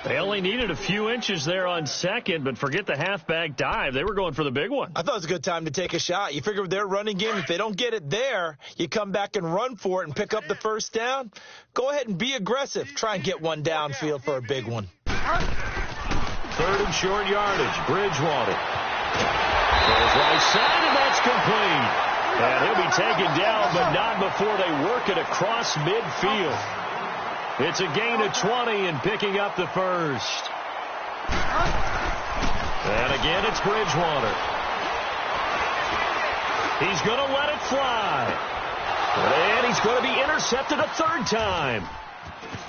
They only needed a few inches there on second, but forget the halfback dive. They were going for the big one. I thought it was a good time to take a shot. You figure with their running game, if they don't get it there, you come back and run for it and pick up the first down. Go ahead and be aggressive. Try and get one downfield for a big one. Third and short yardage. Bridgewater. Goes right side, and that's complete. And he'll be taken down, but not before they work it across midfield. It's a gain of 20 and picking up the first. And again, it's Bridgewater. He's going to let it fly. And he's going to be intercepted a third time.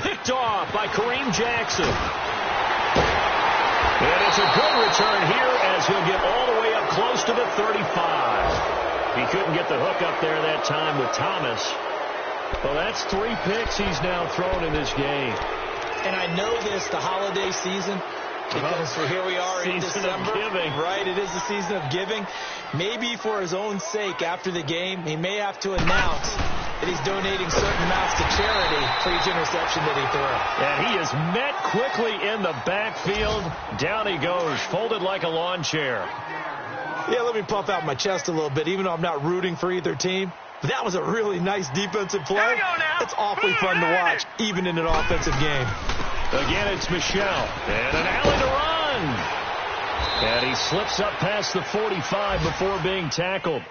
Picked off by Kareem Jackson. And it's a good return here as he'll get all the way up close to the 35. He couldn't get the hook up there that time with Thomas. Well, that's 3 picks he's now thrown in this game. And I know this, the holiday season, because here we are in December. Right, it is the season of giving. Maybe for his own sake, after the game, he may have to announce that he's donating certain amounts to charity for each interception that he threw. And he is met quickly in the backfield. Down he goes, folded like a lawn chair. Yeah, let me puff out my chest a little bit, even though I'm not rooting for either team. But that was a really nice defensive play. It's awfully fun to watch, even in an offensive game. Again, it's Michel. And an alley to run. And he slips up past the 45 before being tackled.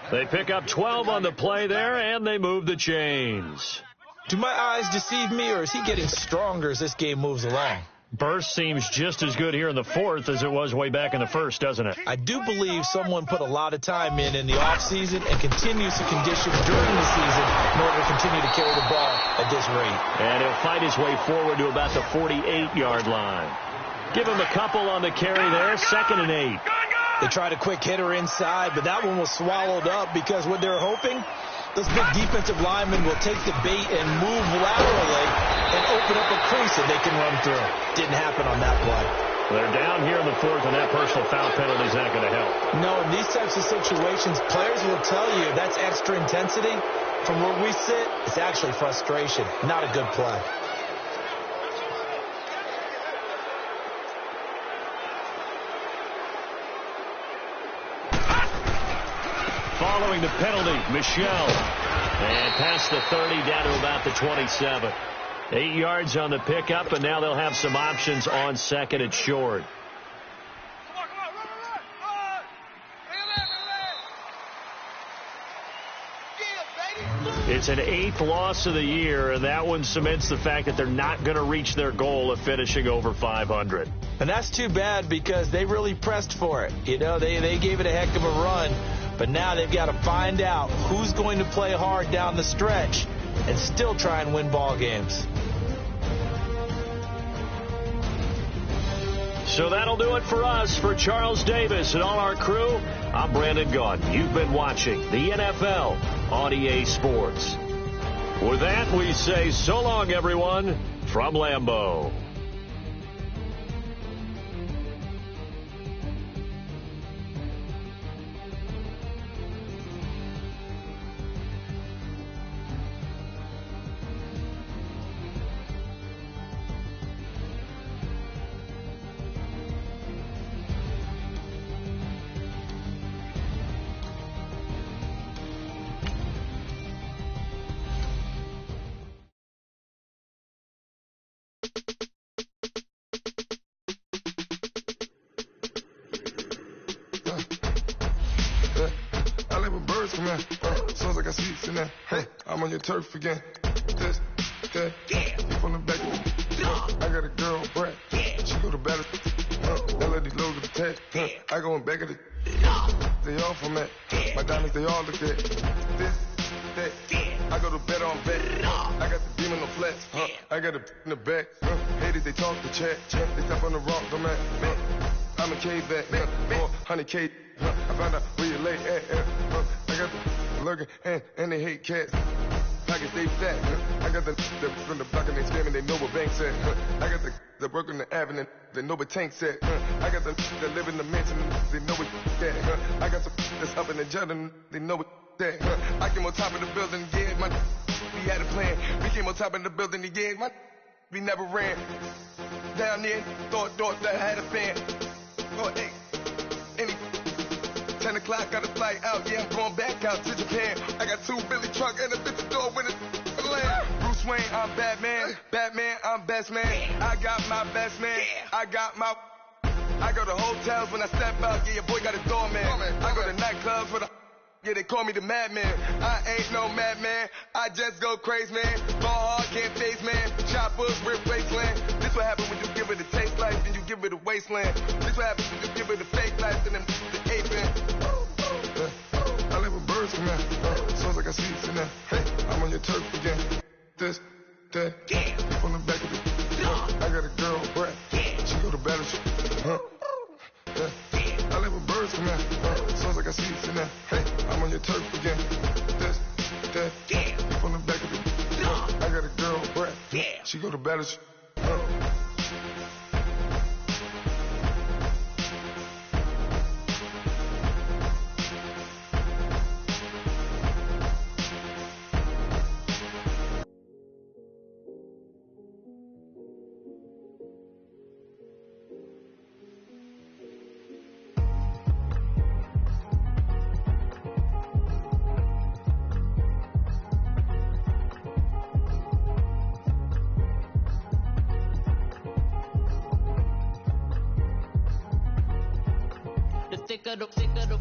They pick up 12 on the play there, and they move the chains. Do my eyes deceive me, or is he getting stronger as this game moves along? Burst seems just as good here in the fourth as it was way back in the first, doesn't it? I do believe someone put a lot of time in the offseason and continues to condition during the season in order to continue to carry the ball at this rate. And he'll fight his way forward to about the 48-yard line. Give him a couple on the carry there, 2nd and 8. They tried a quick hitter inside, but that one was swallowed up because what they're hoping, those big defensive linemen will take the bait and move laterally and open up a crease that they can run through. Didn't happen on that play. They're down here in the fourth, and that personal foul penalty is not going to help. No, in these types of situations, players will tell you that's extra intensity. From where we sit, it's actually frustration. Not a good play. Following the penalty, Michel. And past the 30, down to about the 27. 8 yards on the pickup, and now they'll have some options on second and short. It's an 8th loss of the year, and that one cements the fact that they're not going to reach their goal of finishing over 500. And that's too bad because they really pressed for it. You know, they gave it a heck of a run, but now they've got to find out who's going to play hard down the stretch and still try and win ball games. So that'll do it for us. For Charles Davis and all our crew, I'm Brandon Gaudin. You've been watching the NFL on EA Sports. With that, we say so long, everyone, from Lambeau. As soon as I got seats in there, hey, I'm on your turf again. This, that, yeah. From the back of the, I got a girl, Brad. Yeah. She go to battle. LAD low to the tech. Yeah. I go in back of the. They all from that. Yeah. My diamonds, they all look at. This, that. Yeah. I go to bet on bet. I got the demon on flats. Yeah. I got a in the back. Haters, they talk the chat. They step on the rock, don't man. I'm a K-back, man. 400K. I found out where you lay at. I got the lurking and they hate cats. Pockets stay fat. I got the from the block and they scamming, they know what banks at. I got the work on the avenue, they know what tanks at. I got the that live in the mansion, they know what that. I got some that's up in the jungle, they know what that. I came on top of the building, yeah, my we had a plan. We came on top of the building, yeah, my we never ran. Down there, thought that I had a fan. Oh, hey, any 10 o'clock, got a flight out, yeah, I'm going back out to Japan. I got 2 Billy truck and a bitch door with it land. Bruce Wayne, I'm Batman. Batman, I'm best man. I got my best man. I go to hotels when I step out, yeah, your boy got a doorman. I go to nightclubs with a, yeah, they call me the madman. I ain't no madman, I just go crazy, man. Ball hard, can't face, man. Choppers, rip wasteland. This what happens when you give it a taste life and you give it a wasteland. This what happens when you give it a fake life and then the ape in. I live with birds from there. As soon as I got seats in there. Hey, I'm on your turf again. This, that, yeah. From the back of the, I got a girl, Brad. Yeah. She go to battle. Yeah. I live with birds from there. As soon as I got seats in there. Hey, I'm on your turf again. This, that, yeah. From the back of the, I got a girl, Brad. Yeah. She go to battle.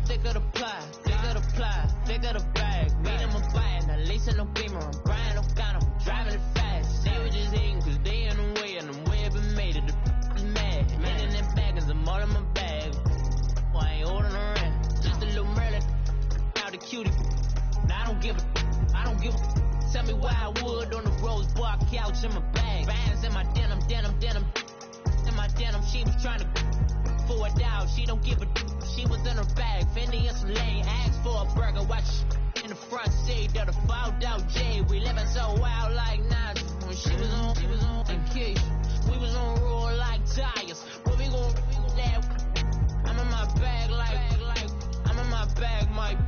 Thicker the pie, thicker the bag. Meet him a buying, a lace and no beamer. I'm Brian O'Connor, I'm driving it fast. They were just hating cause they in the way and the way I've been made it. The is mad. Man in them baggers, I'm all in my bag. Well, I ain't holding around. Just a little Merlin, out the cutie. Now I don't give a. Tell me why I would on the rose bar couch in my bag. Bands in my denim. In my denim, she was trying to for it out. She don't give a. She was in her bag, Fendi and some lane. Asked for a burger, watch in the front seat of the fouled out J. We living so wild like Nas. When she was on and Keith. We was on roll like tires. Where we gon' that? I'm in my bag like I'm in my bag, Mike.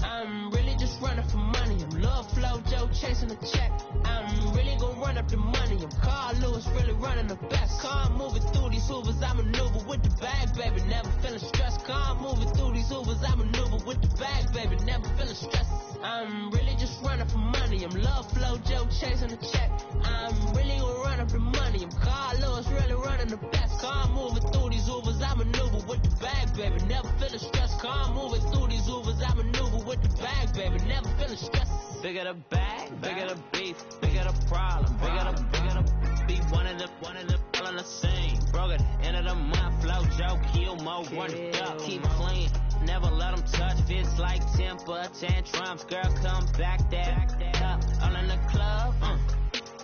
I'm really just running for money. I'm Love Flow Joe chasing the check. I'm really gon' run up the money. I'm Carl Lewis, really running the best. Car moving through these Hoovers, I maneuver with the bag, baby. Never feeling stressed. Car moving through these Hoovers, I maneuver with the bag, baby. Never feeling stressed. I'm really just running for money. I'm love flow, joke, chasing the check. I'm really gonna run up the money. I'm Carl Lewis, really running the best. Car moving through these Ubers, I maneuver with the bag, baby. Never feeling stressed. Car moving through these Ubers, I maneuver with the bag, baby. Never feeling stressed. Bigger the bag, bigger the beef, bigger the problem, bigger the beat. One of the all in the same. Broke at the end of the month, flow, joke, kill, mo, run it up, keep clean. Never let them touch, fits like temper tantrums. Girl, come back that up, all in the club,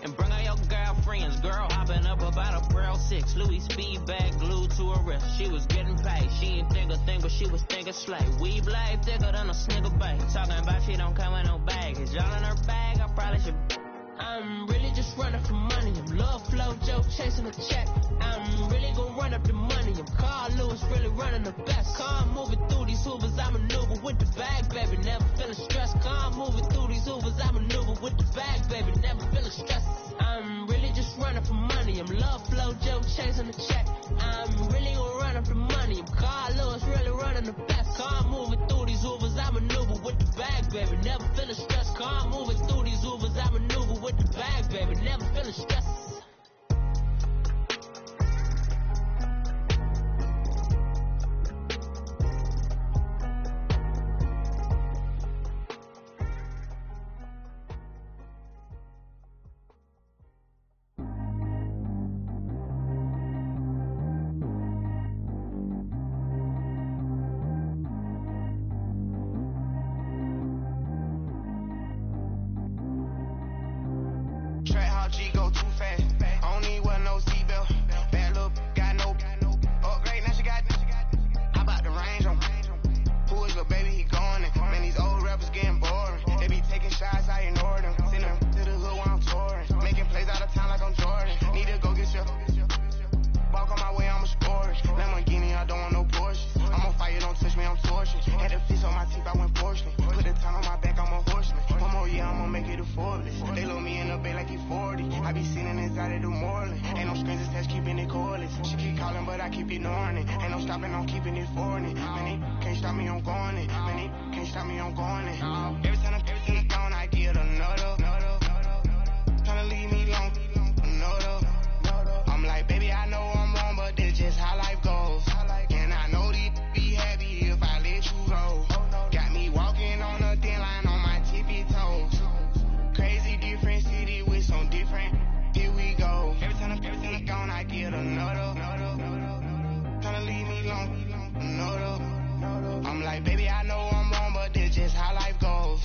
and bring all your girlfriends. Girl hopping up about a Pearl 6, Louis speed bag glued to her wrist. She was getting paid, she ain't think a thing, but she was thinking slay. We blade thicker than a snigger bag. Talking about she don't come with no baggage. Y'all in her bag, I probably should. I'm really just running for money. I'm love flow, joke, chasing a check. I'm really gonna run up the money. I'm Carl Lewis, really running the best. Car moving through these Ubers, I maneuver with the bag, baby. Never feeling stressed. Car moving through these Ubers, I maneuver with the bag, baby. Never feeling stressed. I'm really just running for money. I'm love flow, joke, chasing a check. I'm really gonna run up the money. I'm Carl Lewis, really running the best. Car moving through these Ubers, I maneuver with the bag, baby. Never feeling stressed. Car moving through these Ubers, I maneuver with the bag, baby. Never feeling stressed. I'm like, baby, I know I'm wrong, but this just how life goes.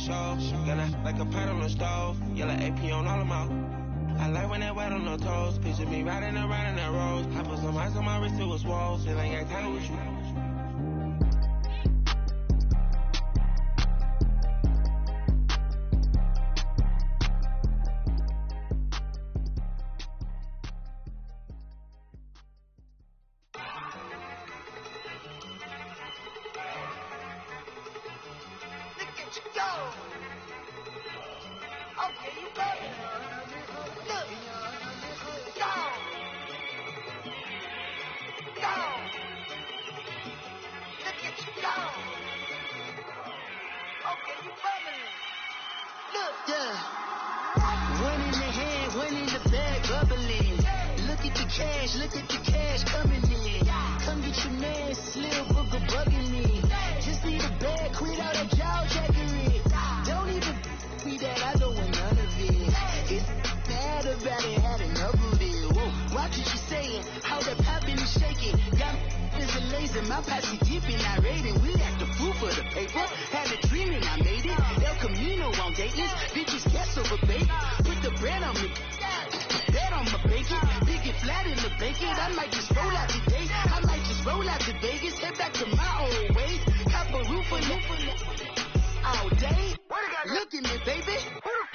show. Gonna like a pot on the stove. Yellow AP on all of my. I like when they wet on the toes. Picture me riding around in that rose. I put some ice on my wrist, it was swole. Still ain't got time with you. Look at the cash coming in. Come get your man, Slim Booger bugging me. Just need a bag, quit all that jaw jackery. Don't even me that I don't want none of it. It's bad about it, had enough of it. Whoa, watch what you saying, how that poppin' and shaking. Got is a laser, my posse deep and I raiding. We act the fool for the paper. Had a dream and I made it. El Camino on Dayton's, bitches guess over bait. Put the bread on me. Bet on my bacon, big it flat in the bacon. I might just roll out today. I might just roll out to Vegas, head back to my old ways. Cop a roof all day. Look at me, baby.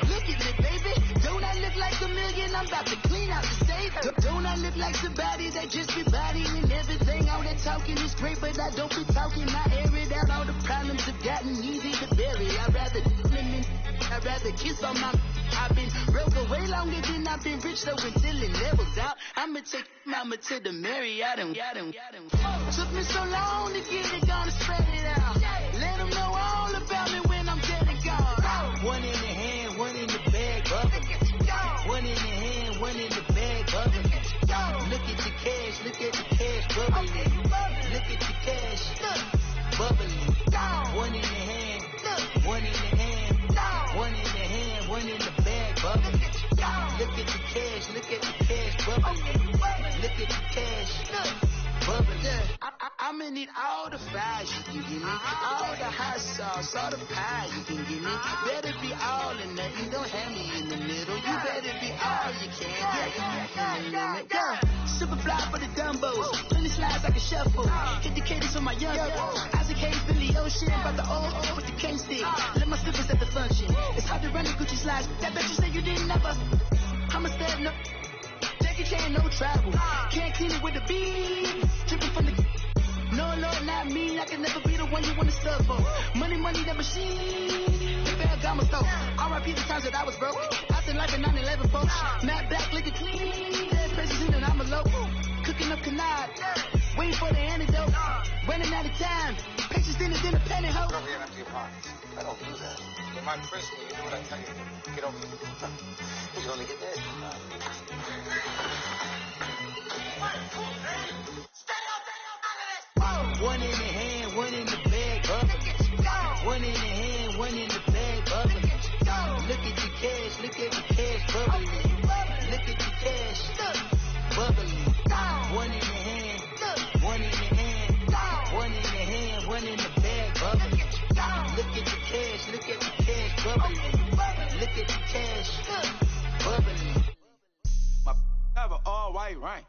Look at me, baby. Don't I look like a million? I'm about to clean out the safe. Don't I look like somebody that just be bodying everything? All that talking is great, but I don't be talking. I air it out. All the problems have gotten easy to bury. I'd rather kiss on my. I've been broke away longer than I've been rich, though until it levels out. I'ma take mama to the Marriott and took me so long to get it, gonna spread it out. Let them know all about me when I'm dead and gone. One in the hand, one in the bag, bubbling. One in the hand, one in the bag, bubbling. Look at the cash, bubbling. Look at the cash, bubbling. One in the hand, one in the hand, one in the hand, one in the bag, bubbling. Look at the cash, bubbling. Look at the cash, bubbling. I'ma need all the fries you can give me, all the hot sauce, all the pie you can give me. Better be all or nothing, don't have me in the middle. You better be all you can. Yeah. Super fly for the Dumbos, plenty slides like a shuffle. Hit the cadence for my young Isaac Hayes, Billy Ocean, about the old with the cane stick. Let my slippers at the function. It's hard to run the Gucci slides. That bet you say you didn't never. I'ma step no. Jackie Chan, no travel. Can't clean it with the beat. Dripping from the. No, Lord, not me. I can never be the one you want to sub for. Money, the machine. Ferragamo store. R.I.P. the times that I was broke. Acting like a 9/11 folks. Matte black, looking clean. Dead president and I'm a local. Cooking up canard. Waiting for the antidote. Running out of time. Patience in the penny hoe. Over here empty your pockets. I don't do that. In my prison, you do what I tell you. Get over here. You can only get this. One in the hand, one in the bag, bubbling. One in the hand, one in the bag, bubbling. Look at the cash, bubbling. Look at the cash, bubbling. One in the hand, one in the hand, one in the hand, one in the bag, bubbling. Look at the cash, bubbling. Look at the cash, bubbling. My have an all white rank.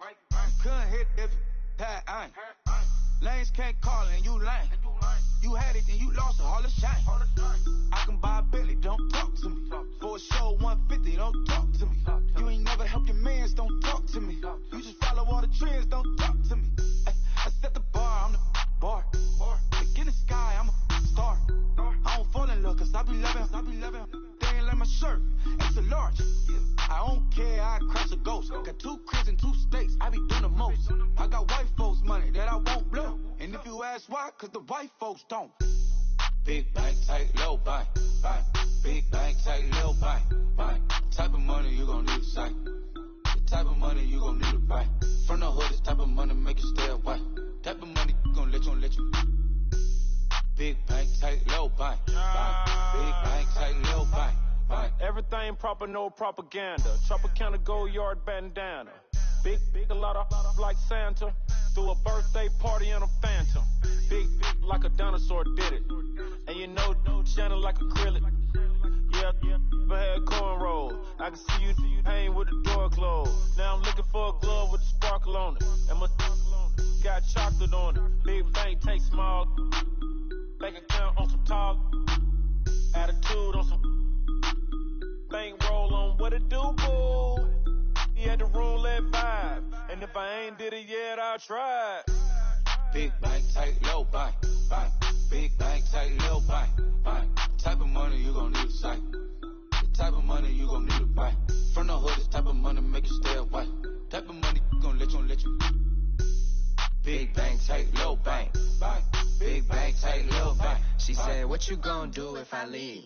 Couldn't hit if had ain't. Lanes can't call and you lame. You had it and you lost it, all the shame. I can buy a Billy, don't talk to me. For a show 150, don't talk to me. You ain't never helped your mans, don't talk to me. You just follow all the trends, don't talk to me. I set the bar, I'm the bar. Like in the sky, I'm a star. I don't fall in love, cause I be loving. They ain't like my shirt, it's a large. I don't care, I crash a ghost. Got 2 cribs and 2 states, I be doing the most. I got white folks money that I won't blow. And if you ask why, cause the white folks don't. Big bank, tight, low bank. Big bank, tight, low bank. Type of money you gon' need to sight. The type of money you gon' need to buy. From the hood, this type of money make you stay away. Type of money gon' let you. Big bank, tight, low bank. Big bank, tight, low bank. Everything proper, no propaganda. Tropicana gold yard bandana. Big, a lot of like Santa. Threw a birthday party in a phantom. Big like a dinosaur did it. And you know, shining like acrylic. Yeah, I had cornrows. I can see you hang with the door closed. Now I'm looking for a glove with a sparkle on it. And my got chocolate on it. Big bank take small. Bank account on some talk. Attitude on some bank roll on what it do, boo. He had the roulette vibe. And if I ain't did it yet, I'll try. Big bank, tight, low bank, bank. Big bank, tight, low bank, bank. Type of money you gon' need a sight. The type of money you gon' need to buy. From the hood, this type of money make you stay away. Type of money gon' let you. Big bank, tight, low bank, bank. Big bank, tight, low bank. She said, what you gon' do if I leave?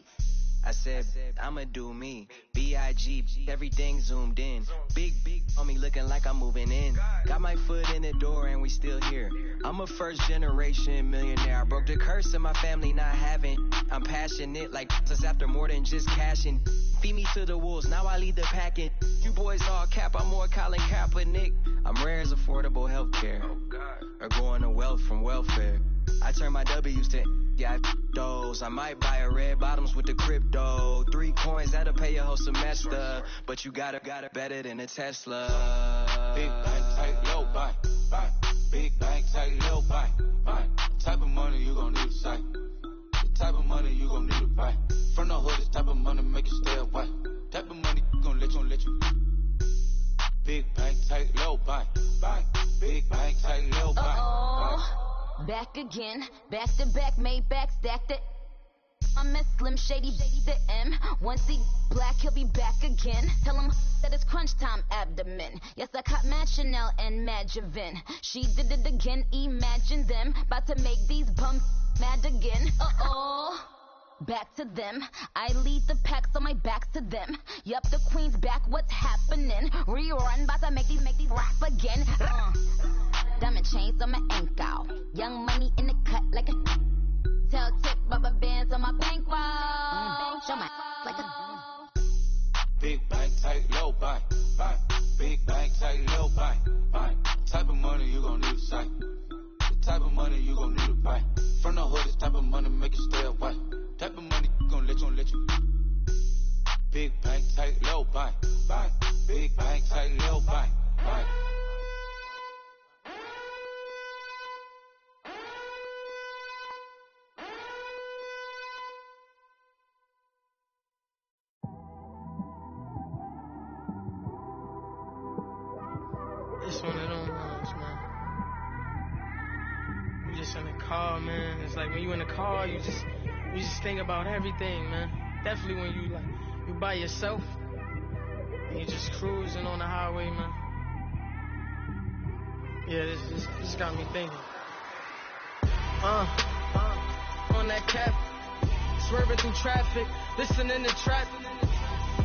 I said, I'ma do me. B.I.G. Everything zoomed in. Big on me looking like I'm moving in. Got my foot in the door and we still here. I'm a first generation millionaire. I broke the curse of my family not having. I'm passionate like us after more than just cashing. Feed me to the wolves, now I lead the packing. You boys all cap, I'm more Colin Kaepernick. I'm rare as affordable healthcare. Or going to wealth from welfare. I turn my W's to those. I might buy a red bottoms with the crypto. 3 coins, that'll pay your whole semester. But you gotta better than a Tesla. Big bank, tight, low bank, bank. Big bank, tight, low bank, bank. Type of money you gon' need a sight. The type of money you gon' need to buy. From the hood, this type of money make you stay away. Type of money gon' let you. Big bank, tight, low bank, bank. Big bank, tight, low bank, bank. Back again, back to back, made back, stacked it. I'm a Slim Shady, the M. Once he black, he'll be back again. Tell him that it's crunch time abdomen. Yes, I caught Mad Chanel and Mad Javin. She did it again, imagine them. About to make these bums mad again. Back to them. I lead the pack, so my back's to them. Yup, the queen's back, what's happening? Rerun, about to make these rap again. Diamond chains on my ankle. Young money in the cut like a tell tip rubber bands on my bankroll. Show my like a big bank, tight, low bank, bank. Big bank, tight, low bank, bank. Type of money you gon' need a sight. The type of money you gon' need to buy. From the hood, this type of money make you stay away. Type of money gon' let you. Big bank, tight, low bank, bank. Big bank, tight, low bank, bank. It's one of them ones, man. You just in the car, man. It's like when you in the car, you just think about everything, man. Definitely when you by yourself and you just cruising on the highway, man. Yeah, this got me thinking. On that cap, swerving through traffic, listening to trap.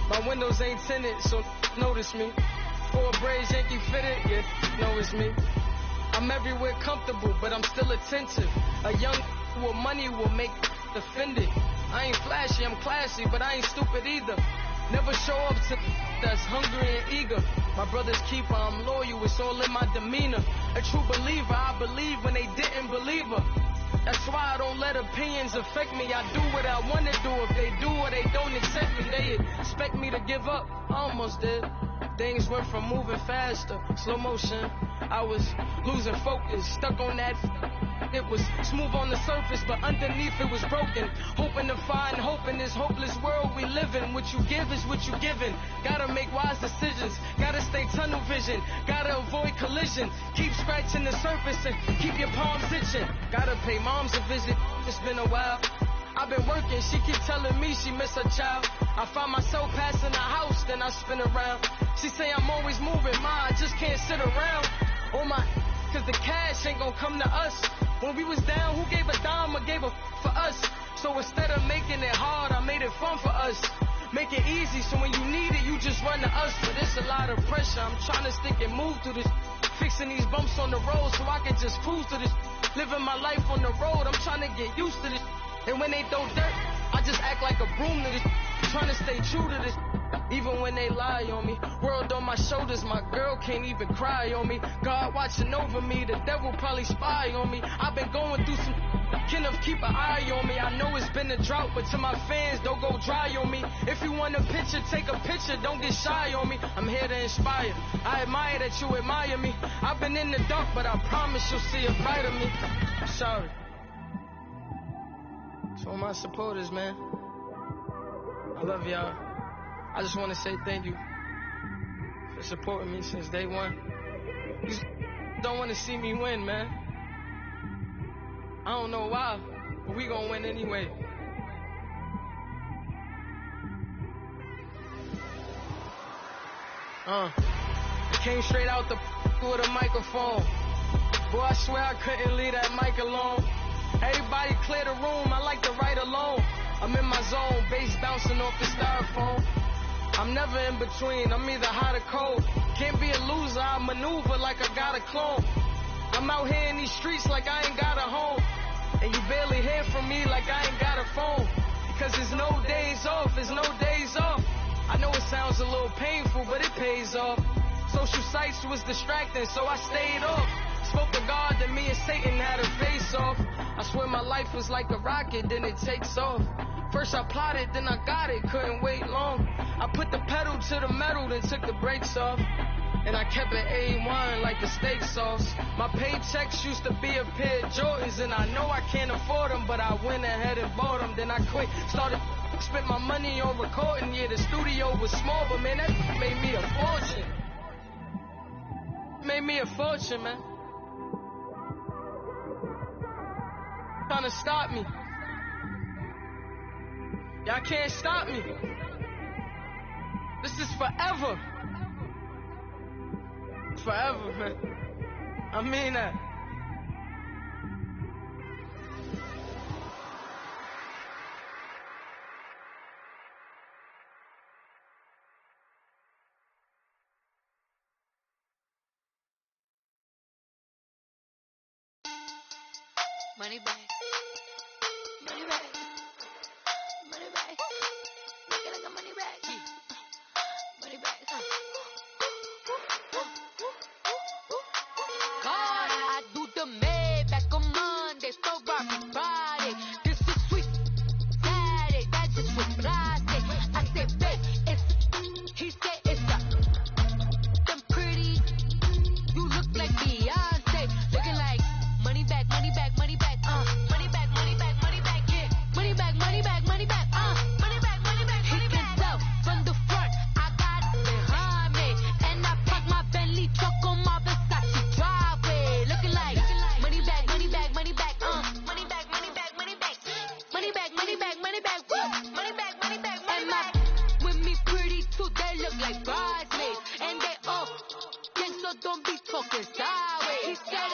My windows ain't tinted, so notice me. 4 braids, Yankee fitted, yeah, know it's me. I'm everywhere comfortable, but I'm still attentive. A young with money will make offended. I ain't flashy, I'm classy, but I ain't stupid either. Never show up to that's hungry and eager. My brother's keeper, I'm loyal, it's all in my demeanor. A true believer, I believe when they didn't believe her. That's why I don't let opinions affect me. I do what I want to do. If they do or they don't accept me, they expect me to give up. I almost did. Things went from moving faster, slow motion. I was losing focus, stuck on that. It was smooth on the surface, but underneath it was broken. Hoping to find hope in this hopeless world we live in. What you give is what you given. Gotta make wise decisions. Gotta stay tunnel vision. Gotta avoid collision. Keep scratching the surface and keep your palms itching. Gotta pay moms a visit. It's been a while. I've been working, she keep telling me she miss her child. I find myself passing the house, then I spin around. She say I'm always moving, ma, I just can't sit around. Oh my, cause the cash ain't gonna come to us. When we was down, who gave a dime or gave a for us? So instead of making it hard, I made it fun for us. Make it easy, so when you need it, you just run to us. But it's a lot of pressure, I'm trying to stick and move through this. Fixing these bumps on the road so I can just cruise to this. Living my life on the road, I'm trying to get used to this. And when they throw dirt, I just act like a broom to this. trying to stay true to this, even when they lie on me. World on my shoulders, my girl can't even cry on me. God watching over me, the devil probably spy on me. I've been going through some, Kenneth keep an eye on me. I know it's been a drought, but to my fans, don't go dry on me. If you want a picture, take a picture, don't get shy on me. I'm here to inspire, I admire that you admire me. I've been in the dark, but I promise you'll see a brighter me. I'm sorry. To all my supporters, man, I love y'all. I just want to say thank you for supporting me since day one. You don't want to see me win, man. I don't know why, but we gonna win anyway. It came straight out the with a microphone. Boy, I swear I couldn't leave that mic alone. Everybody clear the room, I like to write alone. I'm in my zone, bass bouncing off the styrofoam. I'm never in between, I'm either hot or cold. Can't be a loser, I maneuver like I got a clone. I'm out here in these streets like I ain't got a home. And you barely hear from me like I ain't got a phone. Because there's no days off, there's no days off. I know it sounds a little painful, but it pays off. Social sites was distracting, so I stayed off. Spoke to God, then me and Satan had a face off. I swear my life was like a rocket, then it takes off. First I plotted, then I got it, couldn't wait long. I put the pedal to the metal, then took the brakes off. And I kept it A1 like the steak sauce. My paychecks used to be a pair of Jordans, and I know I can't afford them, but I went ahead and bought them. Then I quit, started, spent my money on recording. Yeah, the studio was small, but man, that made me a fortune. Made me a fortune, man. Trying to stop me. Y'all can't stop me. This is forever. Forever, man. I mean that. Money back. Money back. Money back. Make it like a money back. Money back. God, I do the Maybach on Monday, Ferrari Friday. This is sweet Saturday, that just was Friday. I said, babe, it's, he said it's them pretty. You look like Beyonce, looking like money back, money back, money back, money back, money back, money back, yeah. Money back, money back, money back, money back, money back, money back. He can tell from the front, I got it behind me, and I park my Bentley truck on my Versace driveway, looking like money back, money back, money back, money back, money back, money back, money back, money back, money back, woo, money back, money back, money back. With me pretty too, they look like bridesmaids, and they all think so. Don't be talking sideways. He said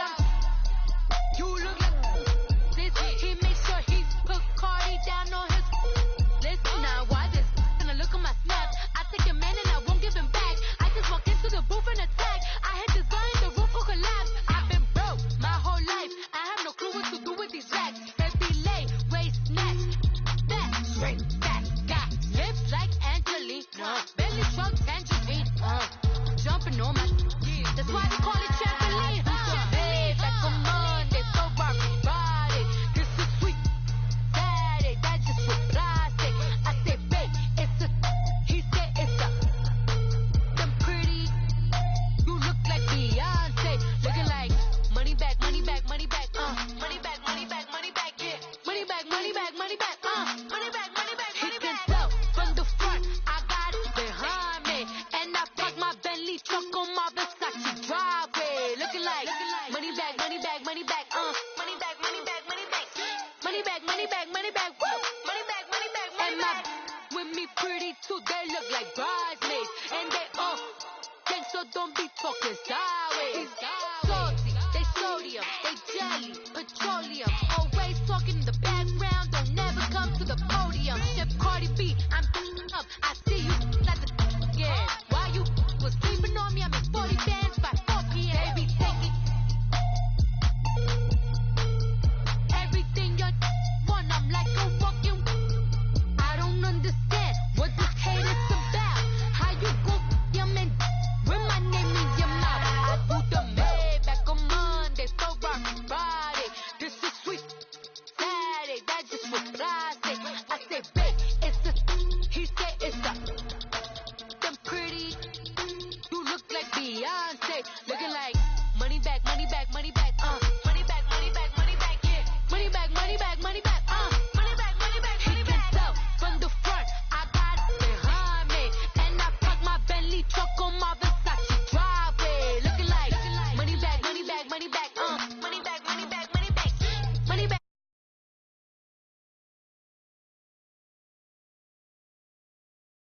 you look like this. He makes sure he put Cardi down on his list. Now why this? Gonna look at my snaps. I take a man and I won't give him back. I just walk into the booth and attack. I had design the roof will collapse. I've been broke my whole life. I have no clue what to do with these racks. Heavy lay, waist snatch, back, straight back. Got lips like Angelina, belly truck tangerine. Jumping on my, that's why they call it trampoline. Back on Monday, Ferrari Friday. This is sweet Saturday, that just was plastic. I said, babe, it's a, he said it's a, them pretty. You look like Beyonce, looking like money back, money back, money back, money back, money back, money back, yeah. Money back, money back, money back, money back, money back, money back. He can tell from the front, I got it behind me, and I park my Bentley truck on my Versace driveway, looking like money back, money back, money back, money back, money back, money back, money back, money back, money back, woo, money back, money back, money back. With me pretty too, they look like bridesmaids, and they all think so. Don't be talking sideways. Salty, they sodium, they jelly, petroleum. Always talking in the background, don't never come to the podium. Chef Cardi B, I'm up. I